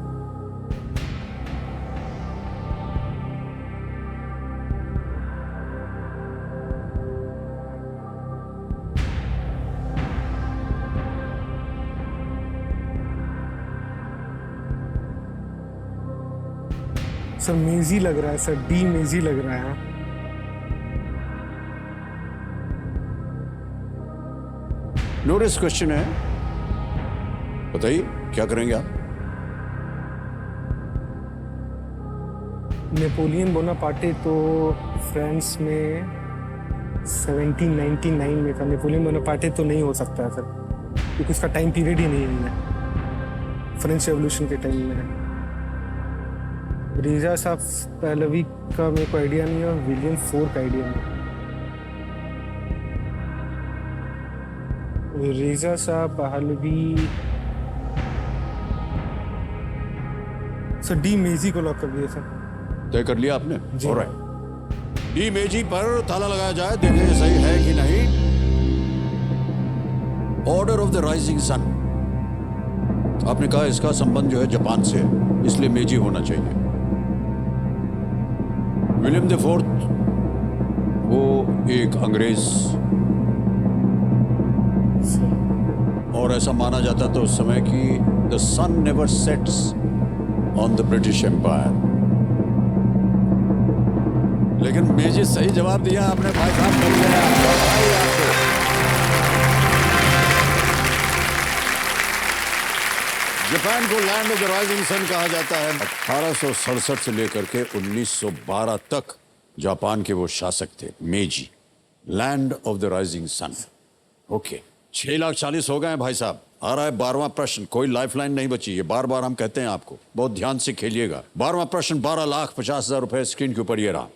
सर मेजी लग रहा है सर, डी मेजी लग रहा है। नोटिस क्वेश्चन है, बताइए क्या करेंगे आप? नेपोलियन बोनापार्टे तो फ्रांस में 1799 में था। नेपोलियन बोनापार्टे तो नहीं हो सकता है सर, क्योंकि उसका टाइम पीरियड ही नहीं है फ्रेंच रेवोल्यूशन के टाइम में। रेजा शाह पहलवी का मेरे को आइडिया नहीं है और विलियम फोर का आइडिया नहीं। रेजा शाह पहलवी सर, डी मेजी को लॉक कर दिया सर। तय कर लिया आपने? जी। ऑलराइट, डी मेजी पर ताला लगाया जाए, देखें सही है कि नहीं। Order of the rising sun, आपने कहा इसका संबंध जो है जापान से है, इसलिए मेजी होना चाहिए। विलियम द फोर्थ वो एक अंग्रेज, और ऐसा माना जाता था उस समय कि the sun never sets on the British empire. लेकिन मेजी सही जवाब दिया आपने भाई साहब, मिल गया बधाई आपको। जापान को land of the rising sun कहा जाता है। 1867 से लेकर के 1912 तक जापान के वो शासक थे Meiji, land of the rising sun. Okay, 6,40,000 हो गए भाई साहब। आ रहा है 12वां प्रश्न, कोई लाइफलाइन नहीं बची है, बार बार हम कहते हैं आपको, बहुत ध्यान से खेलिएगा। 12वां प्रश्न, 12,50,000 रुपए स्क्रीन के ऊपर ये रहा।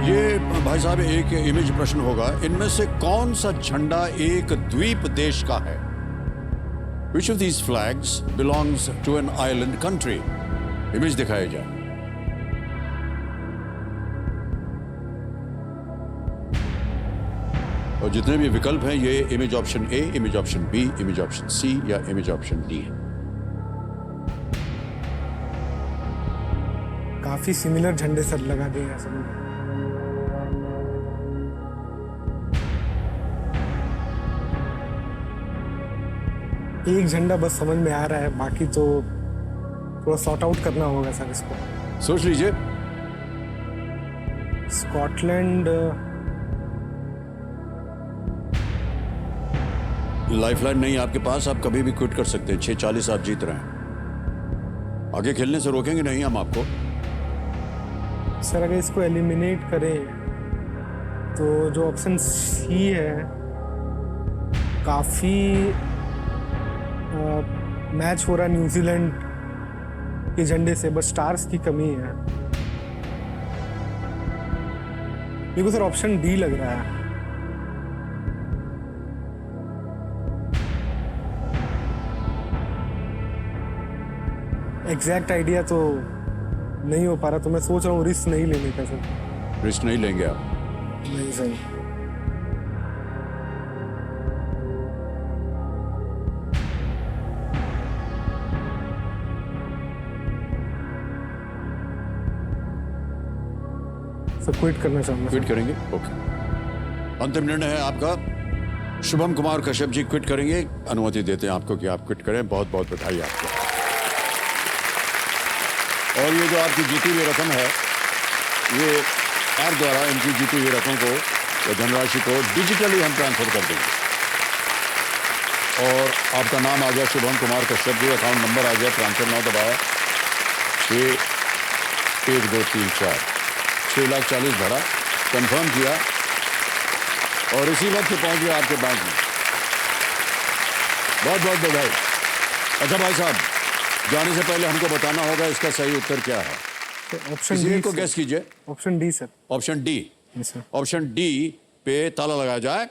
ये भाई साहब एक इमेज प्रश्न होगा, इनमें से कौन सा झंडा एक द्वीप देश का है? Which of these flags belongs to an island country? Image दिखाया जाए। और जितने भी विकल्प हैं ये इमेज ऑप्शन ए, image option B, image option c या इमेज ऑप्शन डी है। काफी सिमिलर झंडे सर लगा दिए हैं सब। एक झंडा बस समझ में आ रहा है, बाकी तो थोड़ा सॉर्ट आउट करना होगा सर इसको। सोच लीजिए। स्कॉटलैंड। लाइफलाइन नहीं आपके पास, आप कभी भी क्विट कर सकते हैं। 6,40 आप जीत रहे हैं, आगे खेलने से रोकेंगे नहीं हम आपको। सर अगर इसको एलिमिनेट करें तो जो ऑप्शन सी है काफी मैच हो रहा है न्यूजीलैंड के झंडे से, बस स्टार्स की कमी है। मेरे को सर ऑप्शन डी लग रहा है। एग्जैक्ट आइडिया तो नहीं हो पा रहा, तो मैं सोच रहा हूँ रिस्क नहीं लेने का सर। रिस्क नहीं लेंगे आप? नहीं सर। सर क्विट करना चाहूंगा। क्विट करेंगे? ओके, अंतिम निर्णय है आपका। शुभम कुमार कश्यप जी क्विट करेंगे, अनुमति देते हैं आपको कि आप क्विट करें। बहुत बहुत बधाई आपको। और ये जो आपकी जीती हुई रकम है, ये ऐप द्वारा इनकी जीती हुई रकम को या धनराशि को डिजिटली हम ट्रांसफर कर देंगे। और आपका नाम आ गया शुभम कुमार कश्यप जी, अकाउंट नंबर आ गया, ट्रांसफर नाउ दबाया, 6,1234, 6,40,000 भरा, कंफर्म किया और इसी वक्त पहुंच गया आपके बैंक में। बहुत बहुत बधाई। अच्छा भाई साहब, जाने से पहले हमको बताना होगा इसका सही उत्तर क्या है। ऑप्शन किसी डी एक को गैस कीजिए। Option D sir. Option D. Yes sir. Option D पे ताला लगाया जाए।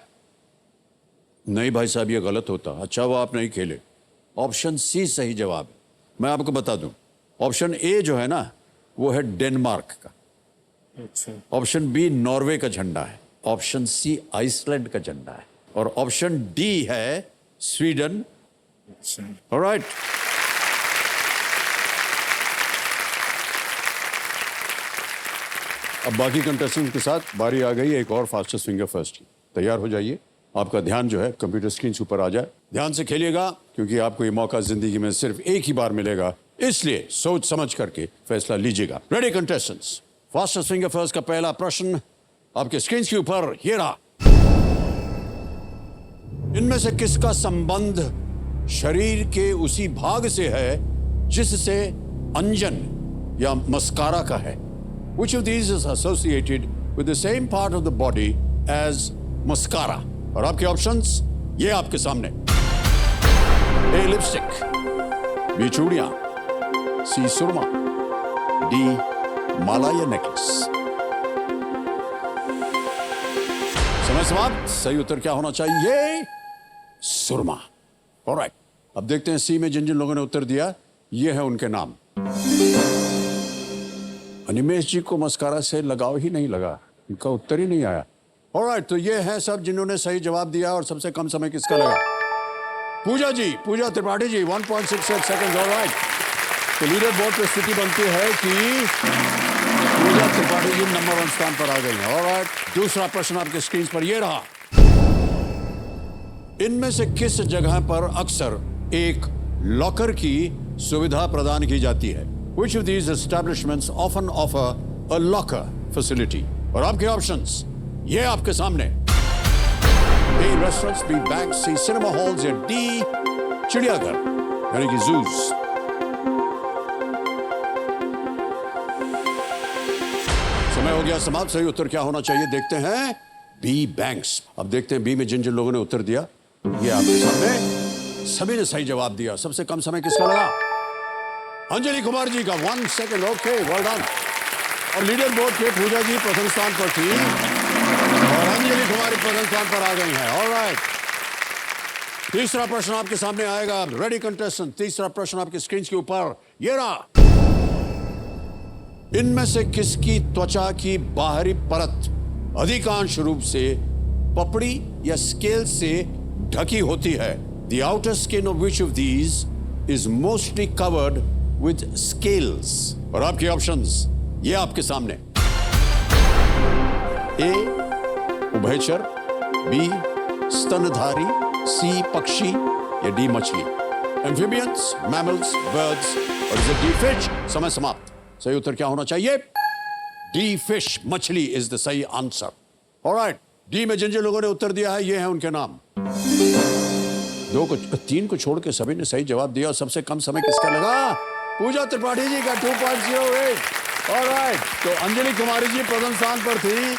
नहीं भाई साहब, ये गलत होता। अच्छा वो आप नहीं खेले। ऑप्शन सी सही जवाब है। मैं आपको बता दूं, ऑप्शन ए जो है ना वो है डेनमार्क का, अच्छा, ऑप्शन बी नॉर्वे का झंडा है, ऑप्शन सी आइसलैंड का झंडा है और ऑप्शन डी है स्वीडन। अच्छा। ऑलराइट, अब बाकी कंटेस्टेंट के साथ बारी आ गई एक और फास्टेस्ट फिंगर फर्स्ट की। तैयार हो जाइए, आपका ध्यान जो है कंप्यूटर स्क्रीन से ऊपर आ जाए। ध्यान से खेलिएगा क्योंकि आपको ये मौका जिंदगी में सिर्फ एक ही बार मिलेगा, इसलिए सोच समझ करके फैसला लीजिएगा। Ready contestants, fastest finger first का पहला प्रश्न आपके स्क्रीन के ऊपर ये रहा। इनमें से किसका संबंध शरीर के उसी भाग से है जिससे अंजन या मस्कारा का है? Which of these is associated with the same part of the body as mascara? और आपके ऑप्शंस ये आपके सामने। ए लिपस्टिक, बी चूड़ियां, सी सुरमा, डी माला या नेकलेस। समय समाप्त। सही उत्तर क्या होना चाहिए? सुरमा। ऑलराइट, अब देखते हैं सी में जिन जिन लोगों ने उत्तर दिया ये है उनके नाम। अनिमेश जी को मस्कारा से लगाव ही नहीं लगा, इनका उत्तर ही नहीं आया। ऑलराइट, तो ये है सब जिन्होंने सही जवाब दिया और सबसे कम समय किसका लगा? पूजा जी, पूजा त्रिपाठी जी 1.68 सेकंड। ऑलराइट, तो लीडर बोर्ड पे स्थिति बनती है कि पूजा त्रिपाठी जी नंबर 1 स्थान पर आ गई हैं। ऑलराइट, दूसरा प्रश्न आपके स्क्रीन पर ये रहा। इनमें से किस जगह पर अक्सर एक लॉकर की सुविधा प्रदान की जाती है? Which of these establishments often offer a locker facility? और आपके ऑप्शंस ये आपके सामने। A restaurants, B banks, C cinema halls या D चिड़ियाघर यानी कि zoos। समय हो गया समाप्त। सही उत्तर क्या होना चाहिए देखते हैं। B banks. अब देखते हैं बी में जिन जिन लोगों ने उत्तर दिया ये आपके सामने। सभी ने सही जवाब दिया। सबसे कम समय किसका लगा? अंजलि कुमार जी का 1 सेकंड। Okay, well done. और लीडर बोर्ड के पूजा जी प्रथम स्थान पर थी और अंजलि कुमारी प्रथम स्थान पर आ गई हैं। ऑलराइट, तीसरा प्रश्न आपके सामने आएगा। रेडी कंटेस्टेंट, तीसरा प्रश्न आपके स्क्रीन के ऊपर ये रहा। इनमें से किसकी त्वचा की बाहरी परत अधिकांश रूप से पपड़ी या स्केल से ढकी होती है? The outer skin of which of these is mostly covered with scales? और आपके ऑप्शंस ये आपके सामने। ए उभयचर, बी स्तनधारी, सी पक्षी या डी मछली। एम्फीबियंस, मैमल्स, बर्ड्स और इज डी फिश। समय समाप्त। सही उत्तर क्या होना चाहिए? डी फिश, मछली इज द सही आंसर। ऑलराइट, डी में जिन जिन लोगों ने उत्तर दिया है ये है उनके नाम। 3 को छोड़ के सभी ने सही जवाब दिया और सबसे कम समय किसका लगा? पूजा त्रिपाठी जी का 2.08। ऑलराइट, तो अंजलि कुमारी जी प्रथम स्थान पर थी।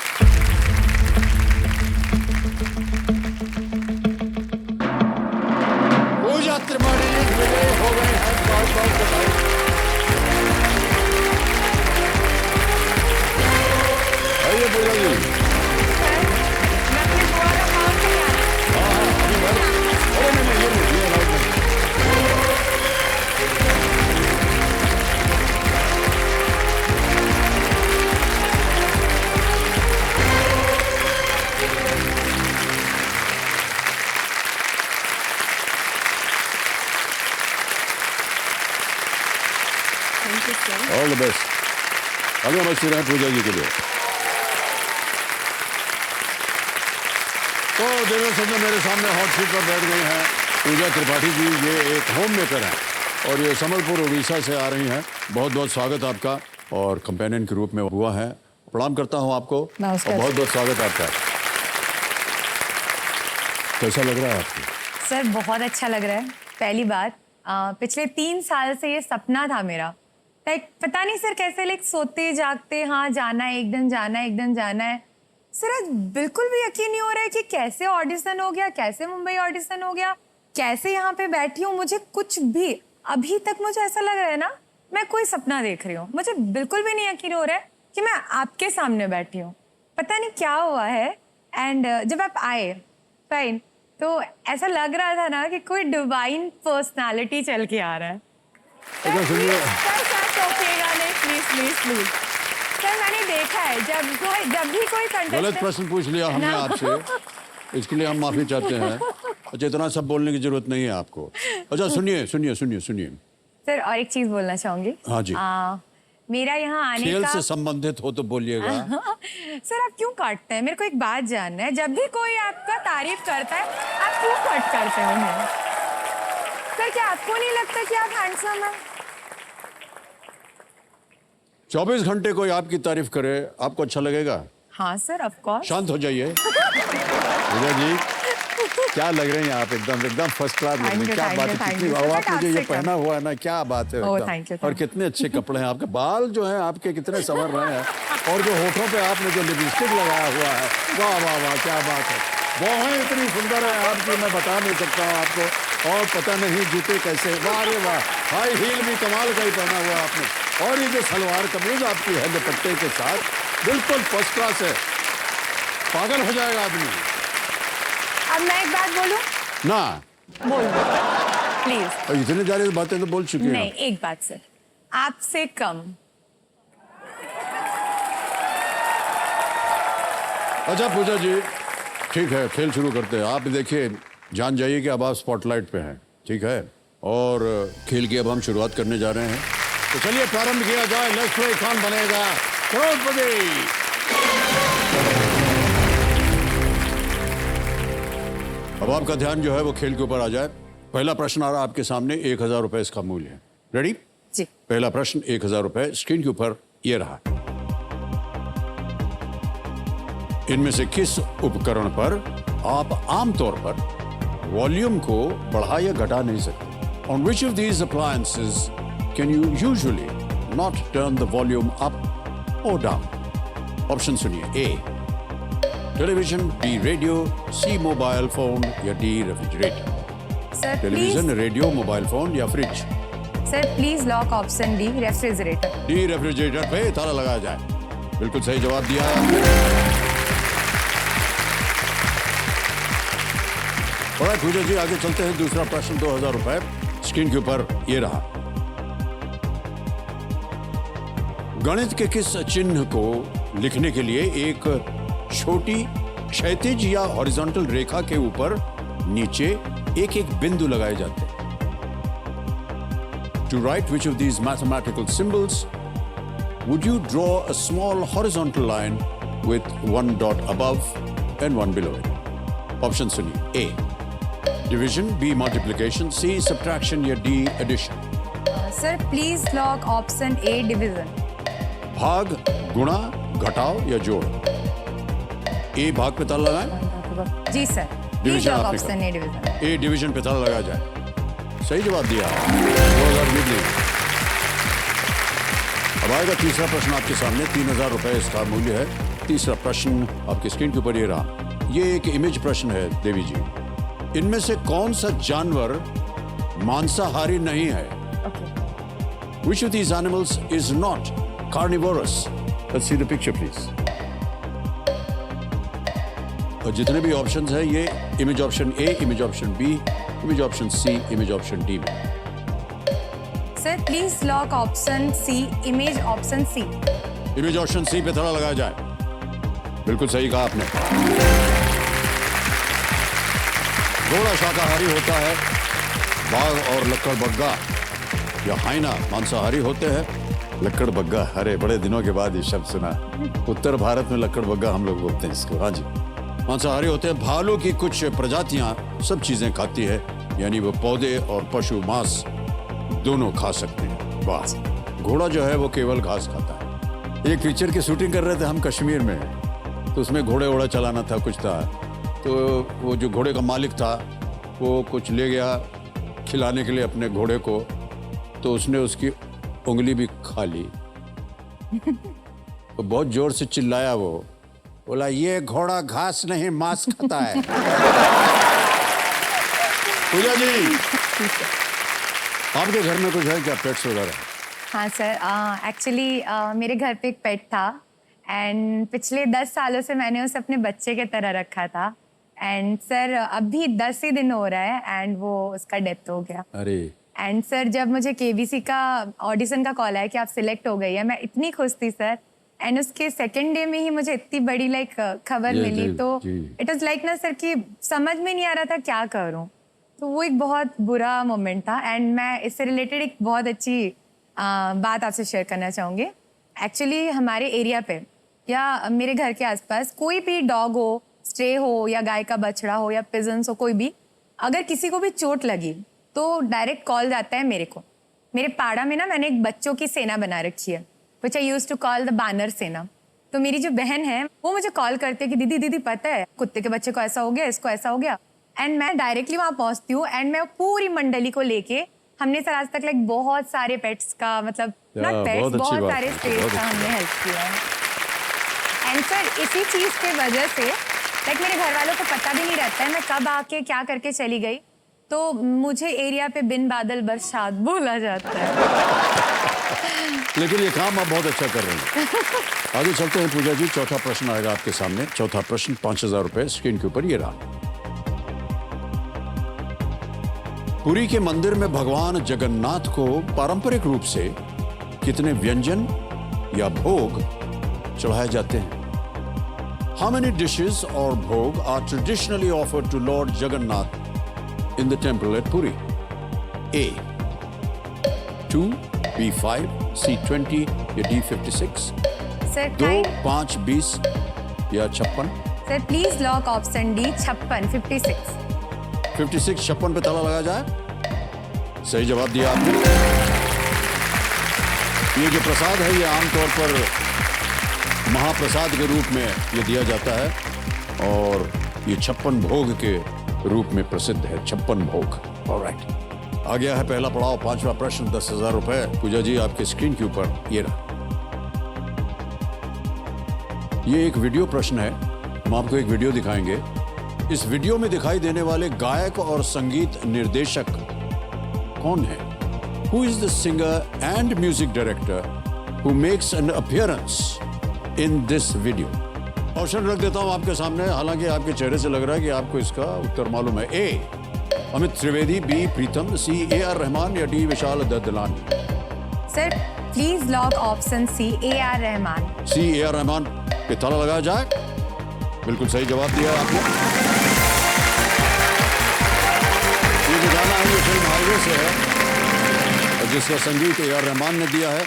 पूजा त्रिपाठी जी विजयी हो गए हैं। बहुत-बहुत बधाई। आइए Pooja ji. All the best. आगे मस्ती रहे पूजा जी के लिए। तो देखो सबने मेरे सामने हॉट सीट पर बैठ गई हैं पूजा त्रिपाठी जी। ये एक होम मेकर हैं और ये संबलपुर उड़ीसा से आ रही हैं। बहुत बहुत स्वागत आपका और कंपेनियन के रूप में हुआ है। प्रणाम करता हूँ आपको और बहुत बहुत स्वागत आपका। कैसा लग रहा है आपको? सर बहुत अच्छा लग रहा है। पहली बात, पिछले 3 साल से ये सपना था मेरा। लाइक पता नहीं सर कैसे लाइक सोते जागते हाँ जाना है, एक दिन जाना है, एक दिन जाना है। सर आज बिल्कुल भी यकीन नहीं हो रहा है कि कैसे ऑडिशन हो गया, कैसे मुंबई ऑडिशन हो गया, कैसे यहाँ पे बैठी हूँ। मुझे कुछ भी अभी तक मुझे ऐसा लग रहा है ना मैं कोई सपना देख रही हूँ। मुझे बिल्कुल भी नहीं यकीन हो रहा है कि मैं आपके सामने बैठी हूँ। पता नहीं क्या हुआ है, एंड जब आप आए फाइन, तो ऐसा लग रहा था ना कि कोई डिवाइन पर्सनालिटी चल के आ रहा है। अच्छा सुनिए, सर टोकेगा नहीं, प्लीज प्लीज प्लीज। सर मैंने देखा है जब भी कोई गलत कंटेस्टेंट प्रश्न पूछ लिया हमने आपसे, इसके लिए हम माफी चाहते हैं। अच्छा इतना सब बोलने की जरूरत नहीं है आपको। अच्छा सुनिए सुनिए सुनिए सुनिए, सर और एक चीज बोलना चाहूंगी। हाँ जी। मेरा यहाँ आने खेल का से संबंधित हो तो बोलिएगा। सर आप क्यों काटते हैं? मेरे को एक बात जानना है, जब भी कोई आपका तारीफ करता है आप क्यों कट करते हैं उन्हें? सर क्या आपको नहीं लगता कि आप हैंडसम हैं? 24 घंटे कोई आपकी तारीफ करे आपको अच्छा लगेगा? हाँ सर ऑफ कोर्स। शांत हो जाइए। विजय जी क्या लग रहे हैं आप, एकदम फर्स्ट क्लास लग रहे हैं। क्या बात है, कितनी आपने जो ये पहना हुआ है ना, क्या बात है एकदम। और कितने अच्छे कपड़े हैं आपके, बाल जो हैं आपके कितने संवर रहे हैं, और जो होठों पे आपने जो लिपस्टिक लगाया हुआ है, वाह वाह वाह क्या बात है। बाहें इतनी सुंदर है आपकी, मैं बता नहीं सकता हूँ आपको। और पता नहीं जूते कैसे, वाह रे वाह, हाई हील भी कमाल का ही पहना हुआ आपने। और ये जो सलवार कमीज आपकी है दुपट्टे के साथ, बिल्कुल फर्स्ट क्लास है, पागल हो जाएगा आदमी। अब मैं एक बात बोलूं? ना बोल प्लीज। और इतनी सारी बातें तो बोल चुके हैं नहीं, एक बात सर, आपसे कम। अच्छा पूजा जी ठीक है, खेल शुरू करते हैं। आप देखिए, जान जाइए कि अब आप स्पॉटलाइट पे हैं, ठीक है? और खेल की अब हम शुरुआत करने जा रहे हैं, तो चलिए प्रारंभ किया जाए। लेट्स प्ले, कौन बनेगा करोड़पति। अब आपका ध्यान जो है वो खेल के ऊपर आ जाए। पहला प्रश्न आ रहा है आपके सामने, 1000 रुपए इसका मूल्य है। रेडी? जी। पहला प्रश्न 1000 रुपए, स्क्रीन के ऊपर ये रहा। इनमें से किस उपकरण पर आप आमतौर पर वॉल्यूम को बढ़ा या घटा नहीं सकते? On which of these appliances can you usually not turn the volume up और डाउन? ऑप्शन सुनिए, A television, B radio, C mobile phone या D refrigerator. Sir television, please, radio, mobile phone या fridge? Sir please lock option D, refrigerator. D refrigerator पे ताला लगाया जाए। बिल्कुल सही जवाब दिया है आपने। और पूजा जी आगे चलते हैं। दूसरा प्रश्न 2000 रुपए, स्क्रीन के ऊपर ये रहा। गणित के किस चिन्ह को लिखने के लिए एक छोटी क्षैतिज या हॉरिजॉन्टल रेखा के ऊपर नीचे एक एक बिंदु लगाए जाते हैं? To write which of these mathematical symbols would you draw a small horizontal line with one dot above and one below it? Option सुनिए, A division, B multiplication, C subtraction या D addition? Sir please lock option A, division. भाग, गुणा, घटाव या जोड़? ए भाग पे ताला लगाएं। जी सर, प्लीज डिवीजन लॉक आपने option A, division. A division पे ताला लगाया जाए। सही जवाब दिया। 2000 जीत ली। अब आएगा तीसरा प्रश्न आपके सामने, 3000 रुपए इसका मूल्य है। तीसरा प्रश्न आपकी स्क्रीन के ऊपर ये रहा। ये एक इमेज प्रश्न है देवी जी। इनमें से कौन सा जानवर मांसाहारी नहीं है? Which of these animals is not carnivorous? Let's see the picture, please. और जितने भी ऑप्शंस हैं ये इमेज ऑप्शन ए, image option B, image option C, image option D में। Sir please lock option C, image option C. Image option C पे ताला लगाया जाए। बिल्कुल सही कहा आपने। घोड़ा शाकाहारी होता है, बाघ और लक्कड़बग्गा या हाइना मांसाहारी होते हैं। लक्कड़बग्गा, अरे बड़े दिनों के बाद ये शब्द सुना। उत्तर भारत में लक्कड़बग्गा हम लोग बोलते हैं इसको। हाँ जी, मांसाहारी होते हैं। भालू की कुछ प्रजातियां सब चीजें खाती है, यानी वो पौधे और पशु मांस दोनों खा सकते हैं। वाह। घोड़ा जो है वो केवल घास खाता है। एक पिक्चर की शूटिंग कर रहे थे हम कश्मीर में, तो उसमें घोड़े वोड़ा चलाना था, कुछ था, तो वो जो घोड़े का मालिक था वो कुछ ले गया खिलाने के लिए अपने घोड़े को, तो उसने उसकी उंगली भी खा ली। तो बहुत जोर से चिल्लाया, वो बोला ये घोड़ा घास नहीं मांस खाता है। पूजा जी आपके घर में कुछ है क्या, पेट्स वगैरह? हाँ सर, एक्चुअली मेरे घर पे एक पेट था एंड पिछले 10 सालों से मैंने उसे अपने बच्चे की तरह रखा था। एंड सर अभी 10 ही दिन हो रहा है एंड वो उसका डेथ हो गया। अरे एंड सर जब मुझे केबीसी का ऑडिशन का कॉल आया कि आप सिलेक्ट हो गई है, मैं इतनी खुश थी सर। एंड उसके सेकेंड डे में ही मुझे इतनी बड़ी खबर जी, मिली, जी, तो जी। इट वाज लाइक ना सर कि समझ में नहीं आ रहा था क्या करूं। तो वो एक बहुत बुरा मोमेंट था। एंड मैं इससे रिलेटेड एक बहुत अच्छी बात आपसे शेयर करना चाहूँगी। एक्चुअली हमारे एरिया पे या मेरे घर के आसपास कोई भी डॉग हो, स्ट्रे हो या गाय का बछड़ा हो या पिजन्स हो, कोई भी, अगर किसी को भी चोट लगी तो डायरेक्ट कॉल जाता है मेरे को। मेरे पाड़ा में ना मैंने एक बच्चों की सेना बना रखी है, which I used to call the Banar Sena. तो मेरी जो बहन है वो मुझे कॉल करती है कि दीदी दीदी पता है कुत्ते के बच्चे को ऐसा हो गया, इसको ऐसा हो गया। एंड मैं डायरेक्टली वहाँ पहुँचती हूँ एंड मैं पूरी मंडली को लेके, हमने सर आज तक बहुत सारे पेट्स का, मतलब नॉट पेट्स, बहुत सारे स्ट्रेज का हमने हेल्प किया है। एंड सर इसी चीज़ के वजह से मेरे घर वालों को पता भी नहीं रहता है मैं कब आके क्या करके चली गई, तो मुझे एरिया पे बिन बादल बरसात बोला जाता है। लेकिन ये काम आप बहुत अच्छा कर रहे हैं। आगे चलते हैं पूजा जी, चौथा प्रश्न आएगा आपके सामने। चौथा प्रश्न 5,000 रुपए स्क्रीन के ऊपर ये रहा। पुरी के मंदिर में भगवान जगन्नाथ को पारंपरिक रूप से कितने व्यंजन या भोग चढ़ाए जाते हैं? How many dishes or bhog are traditionally offered to Lord Jagannath in the temple at Puri? A. 2, B 5, C 20 या D 56? सर 2, 5, 20 या 56? Sir please lock option D 56, 56। 56 56 पे ताला लगा जाए। सही जवाब दिया आपने। ये जो प्रसाद है ये आमतौर पर महाप्रसाद के रूप में ये दिया जाता है और ये 56 भोग के रूप में प्रसिद्ध है। 56 भोग। ऑलराइट, आ गया है पहला पड़ाव, 5वां प्रश्न, 10,000 रुपए। पूजा जी आपके स्क्रीन के ऊपर ये रहा। ये एक वीडियो प्रश्न है, हम आपको एक वीडियो दिखाएंगे। इस वीडियो में दिखाई देने वाले गायक और संगीत निर्देशक कौन है? Who is the singer and music director who makes an appearance in this video? Option रख देता हूं आपके सामने, हालांकि आपके चेहरे से लग रहा है कि आपको इसका उत्तर मालूम है। A Amit Trivedi, b Pritam, c AR Rahman या d Vishal Dadlani? Sir please lock option c AR Rahman. C AR Rahman पे ताला लगाया जाए। बिल्कुल सही जवाब दिया आपने। ये जो गाना है ये फिल्म हाईवे से है और जिसका संगीत AR रहमान ने दिया है।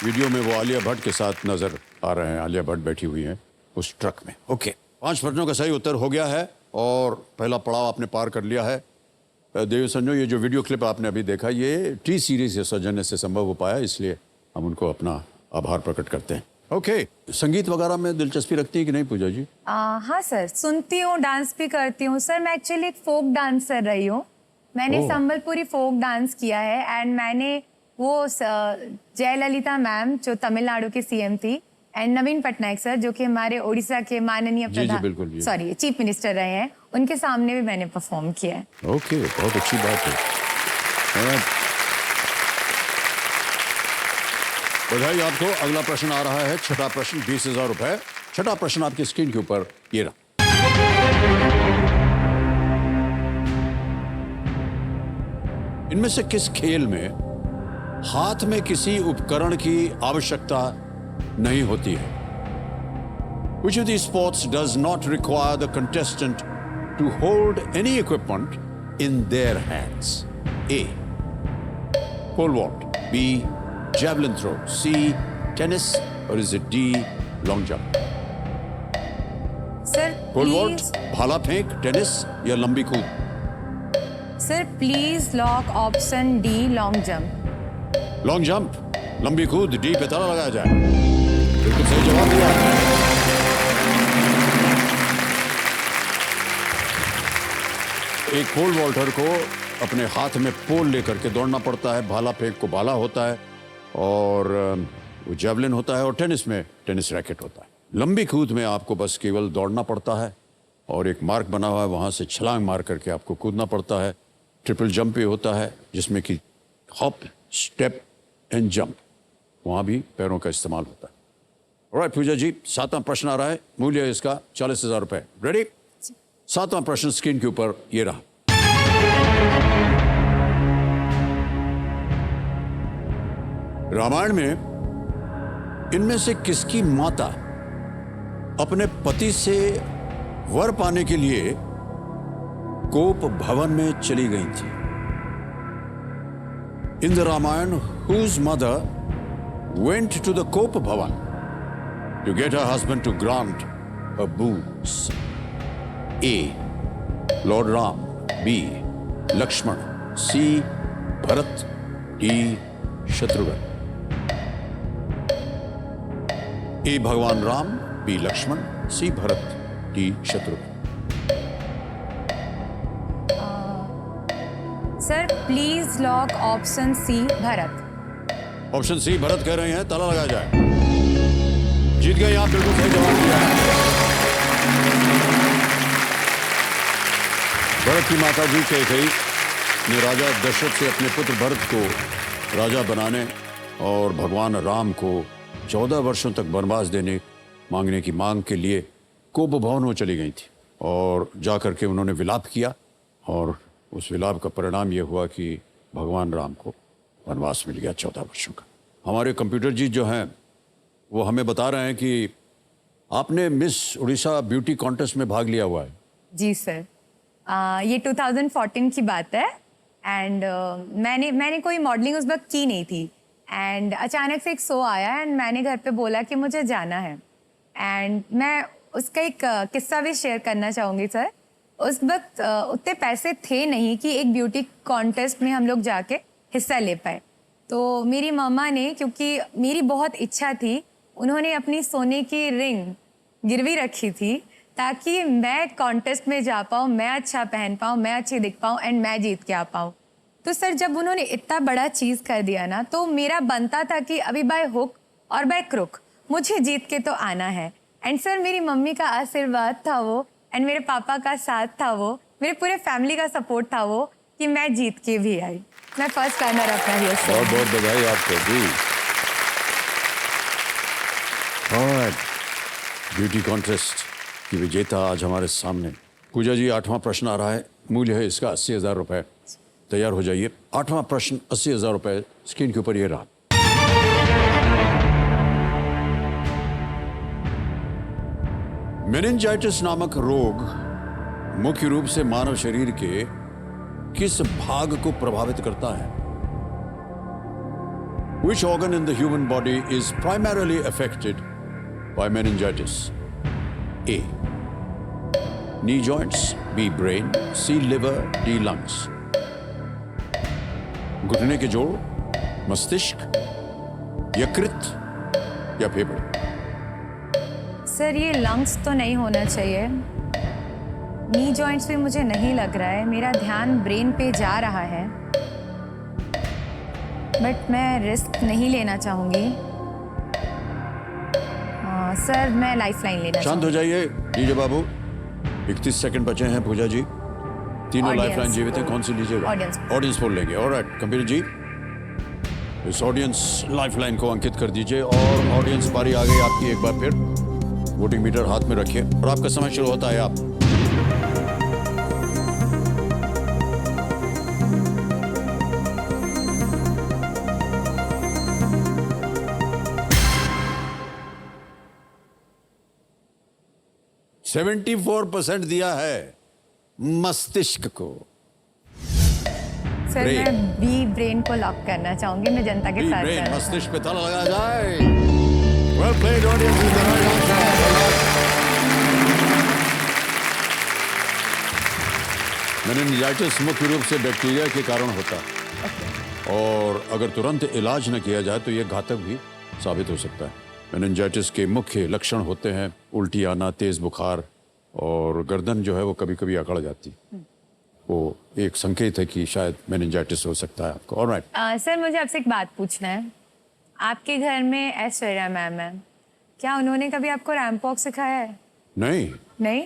वीडियो में वो आलिया भट्ट के साथ नजर आ रहे हैं। आलिया भट्ट बैठी हुई हैं उस ट्रक में। ओके, 5 प्रश्नों का सही उत्तर हो गया है और पहला पड़ाव आपने पार कर लिया है। देव संजो, ये जो वीडियो क्लिप आपने अभी देखा ये टी सीरीज के सौजन्य से संभव हो पाया, इसलिए हम उनको अपना आभार प्रकट करते हैं। ओके, संगीत वगैरह में दिलचस्पी रखती है कि नहीं पूजा जी? हाँ सर, सुनती हूँ, डांस भी करती हूँ सर। मैं एक्चुअली एक फोक डांसर रही हूँ। मैंने संबलपुरी फोक डांस किया है एंड मैंने वो जयललिता मैम जो तमिलनाडु की CM थी एंड नवीन पटनायक सर जो कि हमारे उड़ीसा के माननीय प्रधान, सॉरी चीफ मिनिस्टर रहे हैं, उनके सामने भी मैंने परफॉर्म किया है। ओके, बहुत अच्छी बात है। बधाई आपको। अगला प्रश्न आ रहा है, छठा प्रश्न, 20,000 रुपए। छठा प्रश्न आपकी स्क्रीन के ऊपर ये रहा। इनमें से किस खेल में हाथ में किसी उपकरण की आवश्यकता नहीं होती है? Which of these sports does not require the contestant to hold any equipment in their hands? A. Pole vault. B. Javelin throw. C. Tennis. Or is it D. Long jump? Sir Pole please, vault, भाला फेंक, टेनिस या लंबी कूद? Sir please lock option D long jump. Long jump, लंबी कूद, डी पे ताला लगाया जाए। बिल्कुल सही जवाब दिया। एक पोल वॉल्टर को अपने हाथ में पोल लेकर के दौड़ना पड़ता है। भाला फेंक को भाला होता है और वो जेवलिन होता है और टेनिस में टेनिस रैकेट होता है। लंबी कूद में आपको बस केवल दौड़ना पड़ता है और एक मार्क बना हुआ है, वहां से छलांग मार करके आपको कूदना पड़ता है। ट्रिपल जंप भी होता है जिसमें कि हॉप, स्टेप एंड जंप, वहां भी पैरों का इस्तेमाल होता है। ऑलराइट पूजा जी, 7वां प्रश्न आ रहा है, मूल्य है इसका 40,000 रुपए। रेडी? 7वां प्रश्न स्क्रीन के ऊपर ये रहा। रामायण में इनमें से किसकी माता अपने पति से वर पाने के लिए कोप भवन में चली गई थी? In the Ramayana, whose mother went to the Kopa Bhavan to get her husband to grant her boons? A. Lord Ram. B. Lakshman. C. Bharat. D. Shatrughan. A. भगवान Ram. B. Lakshman. C. Bharat. D. Shatrughan. Sir please lock option c Bharat. Option c Bharat कह रहे हैं, ताला लगाया जाए। जीत गए आप, बिल्कुल सही जवाब दिया है। भरत की माता जी कैकेयी ने राजा दशरथ से अपने पुत्र भरत को राजा बनाने और भगवान राम को 14 वर्षों तक वनवास देने मांगने की मांग के लिए कोप भवन में चली गई थी और जाकर के उन्होंने विलाप किया और उस विलाप का परिणाम यह हुआ कि भगवान राम को वनवास मिल गया 14 वर्षों का। हमारे कंप्यूटर जी जो हैं वो हमें बता रहे हैं कि आपने मिस उड़ीसा ब्यूटी कॉन्टेस्ट में भाग लिया हुआ है। जी सर, ये 2014 की बात है एंड मैंने कोई मॉडलिंग उस वक्त की नहीं थी एंड अचानक से एक शो आया एंड मैंने घर पे बोला कि मुझे जाना है एंड मैं उसका एक किस्सा भी शेयर करना चाहूँगी सर। उस वक्त उतने पैसे थे नहीं कि एक ब्यूटी कॉन्टेस्ट में हम लोग जाके हिस्सा ले पाए, तो मेरी मम्मा ने, क्योंकि मेरी बहुत इच्छा थी, उन्होंने अपनी सोने की रिंग गिरवी रखी थी ताकि मैं कॉन्टेस्ट में जा पाऊँ, मैं अच्छा पहन पाऊँ, मैं अच्छी दिख पाऊँ एंड मैं जीत के आ पाऊँ। तो सर जब उन्होंने इतना बड़ा चीज़ कर दिया ना, तो मेरा बनता था कि अभी बाय हुक और बाय क्रुक मुझे जीत के तो आना है। एंड सर मेरी मम्मी का आशीर्वाद था वो एंड मेरे पापा का साथ था वो, मेरे पूरे फैमिली का सपोर्ट था वो कि मैं जीत के भी आई। मैं फर्स्ट रनर अपना ही। बहुत बहुत बधाई आपको जी। ब्यूटी कॉन्टेस्ट की विजेता आज हमारे सामने। पूजा जी, 8वां प्रश्न आ रहा है, मूल्य है इसका 80,000 रुपए। तैयार हो जाइए। 8वां प्रश्न 80,000 रुपए स्क्रीन के ऊपर ये रहा। मेनिंजाइटिस नामक रोग मुख्य रूप से मानव शरीर के किस भाग को प्रभावित करता है? Which organ in the human body is primarily affected by meningitis? A. Knee joints. B. Brain. C. Liver. D. Lungs. घुटने के जोड़, मस्तिष्क, यकृत या फेफड़े? सर ये लंग्स तो नहीं होना चाहिए, नी जॉइंट्स भी मुझे नहीं लग रहा है, मेरा ध्यान ब्रेन पे जा रहा है, बट मैं रिस्क नहीं लेना चाहूँगी। सर मैं लाइफ लाइन लेना। शांत हो जाइए डीजे बाबू, 31 सेकंड बचे हैं। पूजा जी, तीनों लाइफ लाइन जीवित हैं, कौन सी लीजिएगा? ऑडियंस पोल लेंगे। ऑलराइट कंप्यूटर जी, इस ऑडियंस लाइफ लाइन को अंकित कर दीजिए और ऑडियंस बारी आ गई आपकी। एक बार फिर वोटिंग मीटर हाथ में रखिए और आपका समय शुरू होता है। आप %74 दिया है मस्तिष्क को। सर मैं बी ब्रेन को लॉक करना चाहूंगी, मैं जनता के साथ ब्रेन, मस्तिष्क पे ताला लगाया जाए। Well played, audience is the right answer. Meningitis मुख्य रूप से बैक्टीरिया के कारण होता है और अगर तुरंत इलाज न किया जाए तो यह घातक भी साबित हो सकता है। मेनिंजाइटिस के मुख्य लक्षण होते हैं उल्टी आना, तेज बुखार और गर्दन जो है वो कभी कभी अकड़ जाती है। वो एक संकेत है कि शायद मेनिंजाइटिस हो सकता है आपको। ऑलराइट सर मुझे आपसे एक बात पूछना है। आपके घर में ऐश्वर्या मैम है, क्या उन्होंने कभी आपको रैंप वॉक सिखाया है? नहीं।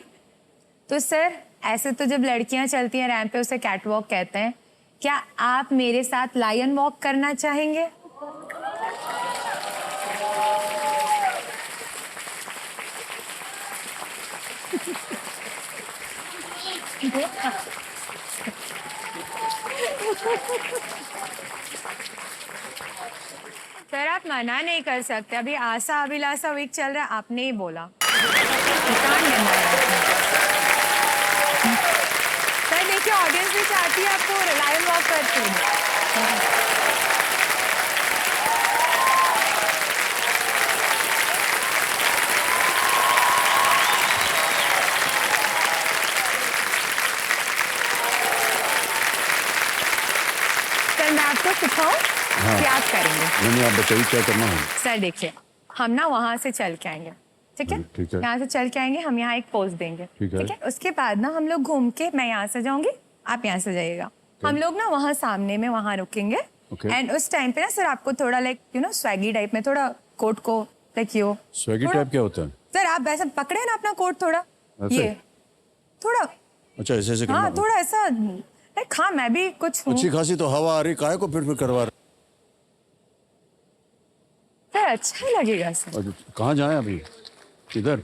तो सर ऐसे तो जब लड़कियां चलती हैं रैंप पे उसे कैट वॉक कहते हैं, क्या आप मेरे साथ लायन वॉक करना चाहेंगे? सर आप मना नहीं कर सकते, अभी आशा अभिलाषा वीक चल रहा है, आपने ही बोला। सर देखिए ऑडियंस भी चाहती है आपको लाइव वॉक करते हैं। सर मैं आपको सिखाऊं कि आप करेंगे। नहीं, आप बताइए क्या करना है। सर देखिए हम ना वहां से चल के आएंगे, ठीक है? ठीक है। यहाँ से चल के आएंगे, हम यहाँ एक पोज देंगे, ठीक है। उसके बाद ना हम लोग घूम के, मैं यहाँ से जाऊंगी, आप यहाँ से जाइएगा, हम लोग ना वहाँ सामने में वहाँ रुकेंगे। Okay. एंड उस टाइम पे ना सर आपको थोड़ा like you know Swiggy type में थोड़ा कोट को लाइक यो स्वैगी टाइप क्या होता है? सर आप ऐसा पकड़े ना अपना कोट थोड़ा ऐसे? ये थोड़ा, अच्छा ऐसे ऐसे करना हाँ है। थोड़ा ऐसा लाइक, हाँ मैं भी कुछ हूँ अच्छी खासी तो हवा आ रही, काहे को फिर करवा रहे? सर, अच्छा ही लगेगा सर। और कहाँ जाए अभी? इधर?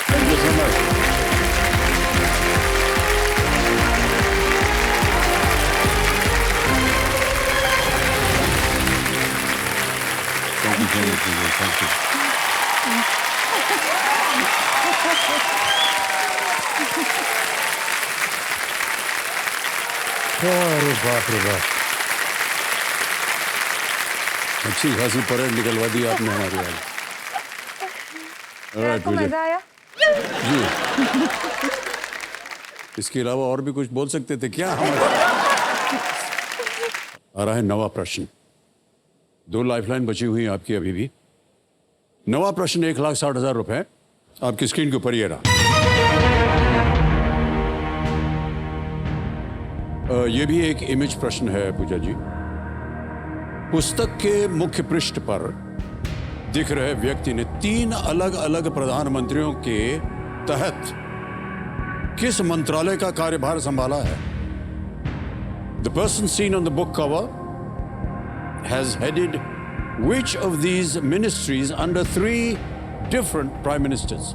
Thank you so much. Thank you, thank you. अरे बाप रे बाप, अच्छी खासी परेड निकलवा दी आपने हमारी आज। सर, आपको मजा आया? जी, इसके अलावा और भी कुछ बोल सकते थे क्या हमारे? आ रहा है नवा प्रश्न। 2 लाइफलाइन बची हुई हैं आपकी अभी भी। नवा प्रश्न 1,60,000 रुपए आपकी स्क्रीन के ऊपर ये रहा। ये भी एक इमेज प्रश्न है पूजा जी। पुस्तक के मुख्य पृष्ठ पर दिख रहे व्यक्ति ने 3 अलग अलग प्रधानमंत्रियों के तहत किस मंत्रालय का कार्यभार संभाला है? The person seen on the book cover has headed which of these ministries under 3 different prime ministers?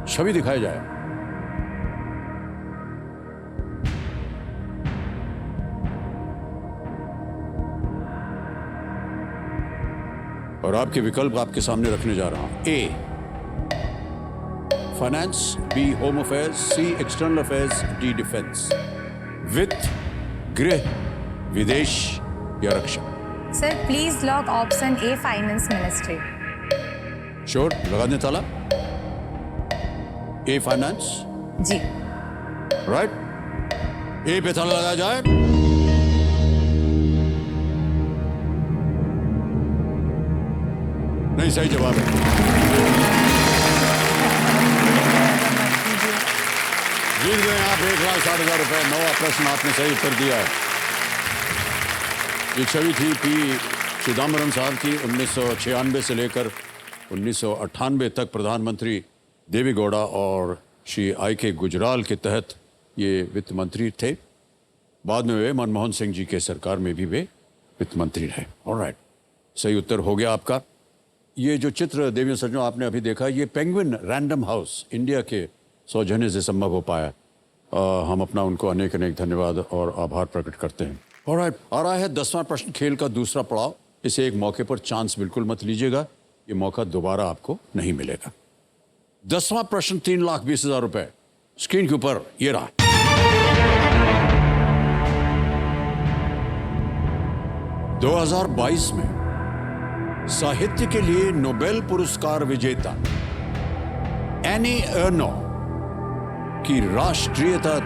छवि दिखाया जाए। और आपके विकल्प आपके सामने रखने जा रहा हूं। A finance, B home affairs, C external affairs, D defence. वित्त, गृह, विदेश या रक्षा। Sir please lock option A finance ministry. Sure, लगा दें ताला। ए फाइनेंस, जी राइट। ए पे ताला लगाया जाए। नहीं, सही जवाब है। जीत गए आप 1,60,000 रुपए। नवा प्रश्न आपने सही उत्तर दिया है। ये छवि थी पी चिदम्बरम साहब की। 1996 से लेकर 1998 तक प्रधानमंत्री देवी गौड़ा और श्री I.K. गुजराल के तहत ये वित्त मंत्री थे। बाद में वे मनमोहन सिंह जी के सरकार में भी वे वित्त मंत्री रहे। ऑलराइट, सही उत्तर हो गया आपका। ये जो चित्र देवी सज्जनों आपने अभी देखा, ये पेंगुइन रैंडम हाउस इंडिया के सौजन्य से संभव हो पाया। हम अपना उनको अनेक अनेक धन्यवाद और आभार प्रकट करते हैं। ऑलराइट, आ रहा है 10वां प्रश्न, खेल का दूसरा पड़ाव। इसे एक मौके पर चांस बिल्कुल मत लीजिएगा, ये मौका दोबारा आपको नहीं मिलेगा। 10वां प्रश्न 3,20,000 रुपए स्क्रीन के ऊपर ये रहा। दो 2022 में साहित्य के लिए नोबेल पुरस्कार विजेता एनी एर्नो की राष्ट्रीयता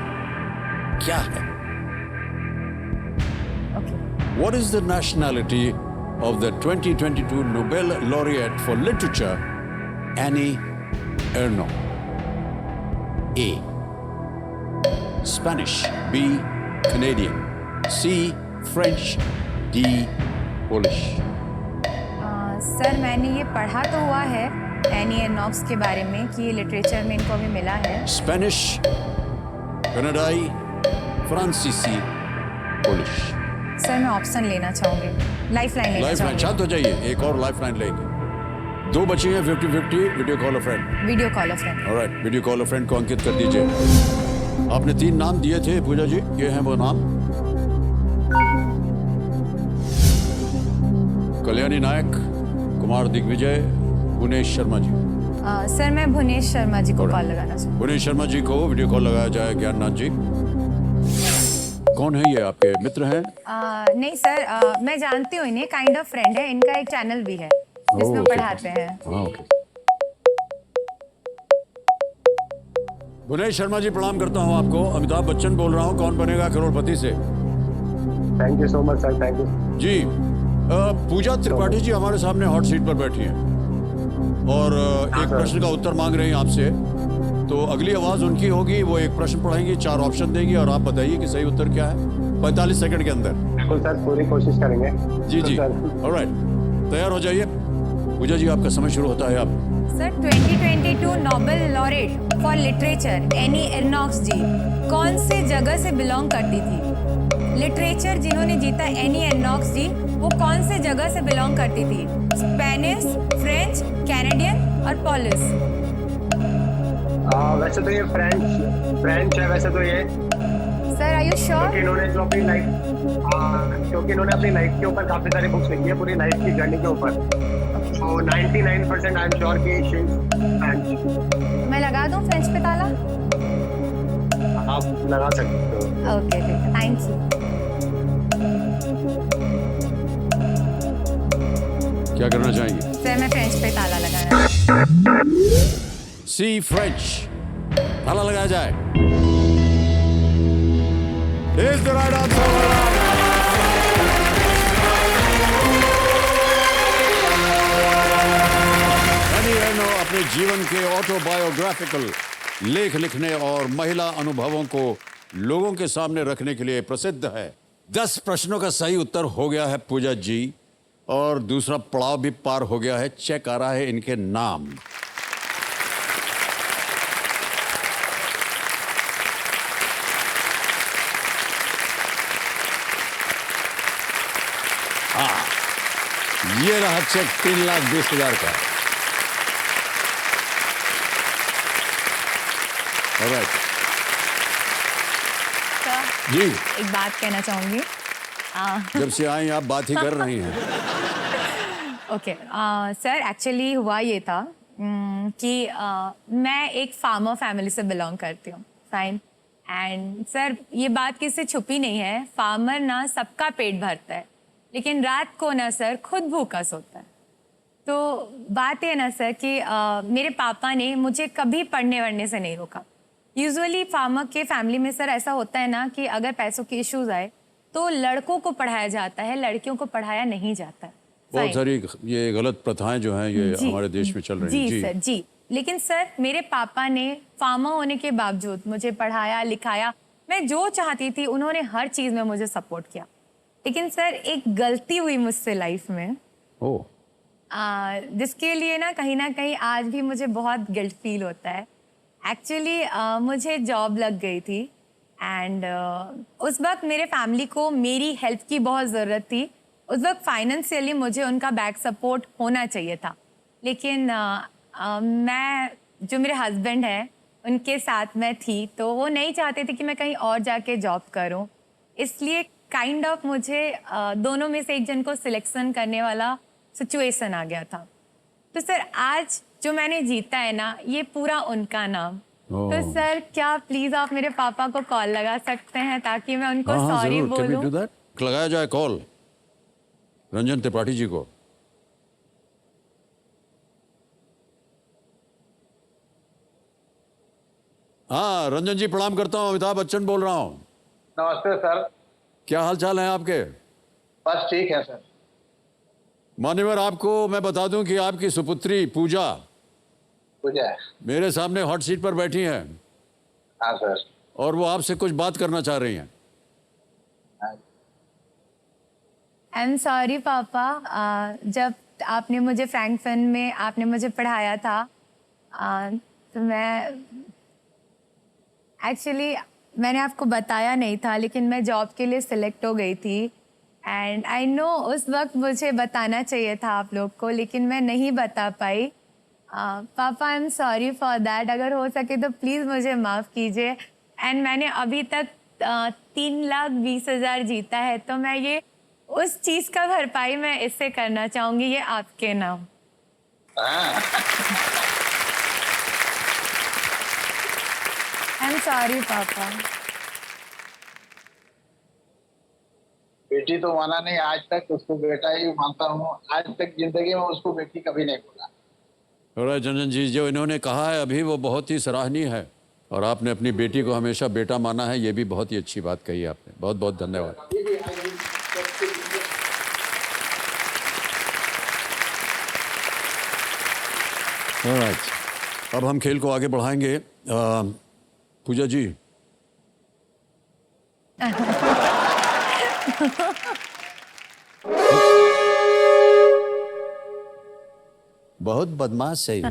क्या है? What is the nationality of the 2022 Nobel laureate for literature, Annie Ernaux? A. Spanish. B. Canadian. C. French. D. Polish. Sir मैंने ये पढ़ा तो हुआ है एनी एर्नॉक्स के बारे में कि ये लिटरेचर में इनको भी मिला है। स्पेनिश, कनाडाई, फ्रांसीसी, पोलिश। सर मैं ऑप्शन लेना चाहूंगी, लाइफ लाइन लेना लाइफ लाइन, शांत हो चाहूंगी। जाइए, एक और लाइफ लाइन लेंगे। 2 बची हैं 50-50, video call a friend. Video call a friend. Alright, video call a friend को अंकित कर दीजिए। आपने 3 नाम दिए थे पूजा जी, ये हैं वो नाम। कल्याणी नायक, कुमार दिग्विजय, भुवनेश शर्मा जी। सर मैं भुवनेश शर्मा जी को कॉल लगाना चाहूँगी। भुवनेश शर्मा जी को वीडियो कॉल लगाया जाए। ज्ञाननाथ जी, कौन है ये? आपके मित्र हैं? नहीं सर, मैं जानती हूँ इन्हें, काइंड ऑफ फ्रेंड है। इनका एक चैनल भी है जिसमें ओके। पढ़ाते हैं। हाँ, ओके। भुवनेश शर्मा जी, प्रणाम करता हूँ आपको। अमिताभ बच्चन बोल रहा हूँ, कौन बनेगा करोड़पति से। Thank you so much sir, thank you जी। पूजा त्रिपाठी जी हमारे सामने हॉट सीट पर बैठी हैं और एक प्रश्न का उत्तर मांग रही हैं आपसे। तो अगली आवाज उनकी होगी, वो एक प्रश्न पढ़ेंगी, 4 ऑप्शन देंगी और आप बताइए कि सही उत्तर क्या है 45 सेकंड के अंदर। बिल्कुल सर, पूरी कोशिश करेंगे। जी जी, सर। ऑलराइट, तैयार हो जाइए। पूजा जी, आपका समय शुरू होता है अब। Sir 2022 Nobel laureate for literature Annie Ernaux ji कौन से जगह से बिलोंग करती थी? लिटरेचर जिन्होंने जीता एनी एर्नॉक्स जी, वो कौन से जगह से बिलोंग करती थी? स्पेनिश, फ्रेंच, कैनेडियन और पोलिश। वैसे तो ये फ्रेंच है वैसे तो ये। Sir are you sure? क्योंकि इन्होंने अपनी लाइफ के ऊपर काफी सारी बुक्स लिखी है, पूरी लाइफ की जर्नी के ऊपर। तो 99% आई एम श्योर कि शी इज फ्रेंच। मैं लगा दूं फ्रेंच पे ताला? आप लगा सकते हो। ओके ठीक है, थैंक यू। क्या करना चाहेंगे? सर मैं फ्रेंच पे ताला लगाना। C, French. ताला लगाया जाए। Is the right answer? Annie Ernaux अपने जीवन के ऑटोबायोग्राफिकल लेख लिखने और महिला अनुभवों को लोगों के सामने रखने के लिए प्रसिद्ध है। 10 प्रश्नों का सही उत्तर हो गया है पूजा जी और दूसरा पड़ाव भी पार हो गया है। चेक आ रहा है इनके नाम। ये रहा चेक 3,20,000 का। ऑलराइट जी, एक बात कहना चाहूंगी। जब से आई आप बात ही कर रही हैं। ओके सर, एक्चुअली हुआ ये था कि मैं एक फार्मर फैमिली से बिलोंग करती हूँ, फाइन। एंड सर ये बात किससे छुपी नहीं है, फार्मर ना सबका पेट भरता है लेकिन रात को ना सर खुद भूखा सोता है। तो बात ये ना सर कि मेरे पापा ने मुझे कभी पढ़ने वढ़ने से नहीं रोका। यूजुअली फार्मर के फैमिली में सर ऐसा होता है ना कि अगर पैसों के इश्यूज आए तो लड़कों को पढ़ाया जाता है, लड़कियों को पढ़ाया नहीं जाता है। बहुत सारी ये गलत प्रथाएं जो हैं ये हमारे देश में चल रही हैं। जी सर जी। लेकिन सर मेरे पापा ने फार्मर होने के बावजूद मुझे पढ़ाया लिखाया, मैं जो चाहती थी उन्होंने हर चीज में मुझे सपोर्ट किया। लेकिन सर एक गलती हुई मुझसे लाइफ में, जिसके लिए ना कहीं आज भी मुझे बहुत गिल्ट फील होता है। एक्चुअली मुझे जॉब लग गई थी एंड उस वक्त मेरे फैमिली को मेरी हेल्प की बहुत ज़रूरत थी। उस वक्त फाइनेंशियली मुझे उनका बैक सपोर्ट होना चाहिए था, लेकिन मैं जो मेरे हस्बैंड हैं उनके साथ मैं थी तो वो नहीं चाहते थे कि मैं कहीं और जाके जॉब करूं, इसलिए काइंड ऑफ मुझे दोनों में से एक जन को सिलेक्शन करने वाला सिचुएशन आ गया था। तो सर आज जो मैंने जीता है ना, ये पूरा उनका नाम। तो सर क्या प्लीज आप मेरे पापा को कॉल लगा सकते हैं ताकि मैं उनको सॉरी बोलूं? लगाया जाए कॉल रंजन त्रिपाठी जी को। हाँ रंजन जी प्रणाम करता हूँ, अमिताभ बच्चन बोल रहा हूँ। नमस्ते सर। क्या हाल चाल है आपके? बस ठीक है सर। मान्यवर, आपको मैं बता दूं कि आपकी सुपुत्री पूजा मेरे सामने हॉट सीट पर बैठी हैं। हाँ सर। और वो आपसे कुछ बात करना चाह रही हैं। आई एम सॉरी पापा, जब आपने मुझे फ्रैंकफर्ट में आपने मुझे पढ़ाया था, तो मैं एक्चुअली मैंने आपको बताया नहीं था, लेकिन मैं जॉब के लिए सिलेक्ट हो गई थी। एंड आई नो उस वक्त मुझे बताना चाहिए था आप लोग को, लेकिन मैं नहीं बता पाई। पापा I am sorry for that. अगर हो सके तो प्लीज़ मुझे माफ़ कीजिए। एंड मैंने अभी तक 3,20,000 जीता है, तो मैं ये उस चीज़ का भरपाई मैं इससे करना चाहूँगी, ये आपके नाम। आई एम सॉरी पापा। बेटी तो माना नहीं आज तक, उसको बेटा ही मानता हूँ। आज तक जिंदगी में उसको बेटी कभी नहीं बोला। रंजन जी, जो इन्होंने कहा है अभी वो बहुत ही सराहनीय है, और आपने अपनी बेटी को हमेशा बेटा माना है, ये भी बहुत ही अच्छी बात कही आपने। बहुत बहुत धन्यवाद। ऑलराइट, अब हम खेल को आगे बढ़ाएंगे। पूजा जी, बहुत बदमाश है ये।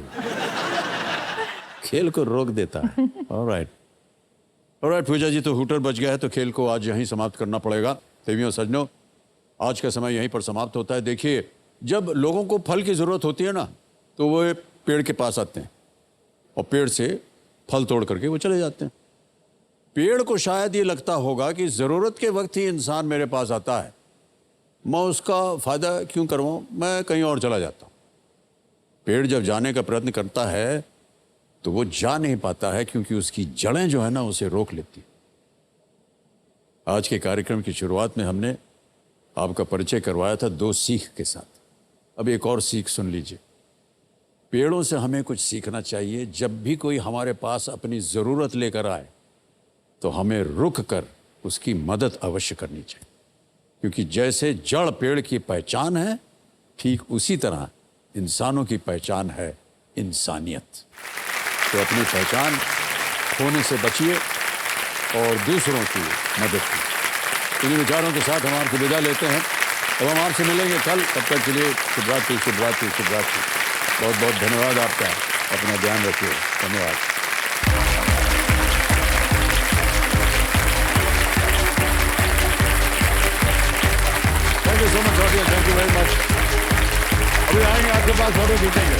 खेल को रोक देता है। ऑलराइट पूजा जी, तो हूटर बच गया है, तो खेल को आज यहीं समाप्त करना पड़ेगा। देवियों सज्जनों, आज का समय यहीं पर समाप्त होता है। देखिए, जब लोगों को फल की जरूरत होती है ना, तो वो पेड़ के पास आते हैं और पेड़ से फल तोड़ करके वो चले जाते हैं। पेड़ को शायद ये लगता होगा कि जरूरत के वक्त ही इंसान मेरे पास आता है, मैं उसका फायदा क्यों करवाऊं, मैं कहीं और चला जाता हूं। पेड़ जब जाने का प्रयत्न करता है तो वो जा नहीं पाता है, क्योंकि उसकी जड़ें जो है ना उसे रोक लेती। आज के कार्यक्रम की शुरुआत में हमने आपका परिचय करवाया था 2 सीख के साथ। अब एक और सीख सुन लीजिए। पेड़ों से हमें कुछ सीखना चाहिए। जब भी कोई हमारे पास अपनी ज़रूरत लेकर आए तो हमें रुक कर उसकी मदद अवश्य करनी चाहिए, क्योंकि जैसे जड़ पेड़ की पहचान है, ठीक उसी तरह इंसानों की पहचान है इंसानियत। तो अपनी पहचान खोने से बचिए और दूसरों की मदद कीजिए। इन्हीं विचारों के साथ हम आपको विदा लेते हैं। अब हम आपसे मिलेंगे कल। तब तक के लिए शुभरात्रि शुभरात्रि शुभरात्रि। बहुत बहुत धन्यवाद आपका। अपना ध्यान रखिए। धन्यवाद। Thank you so much audience, thank you very much. अभी आएंगे आपके पास, फोटो खींचेंगे।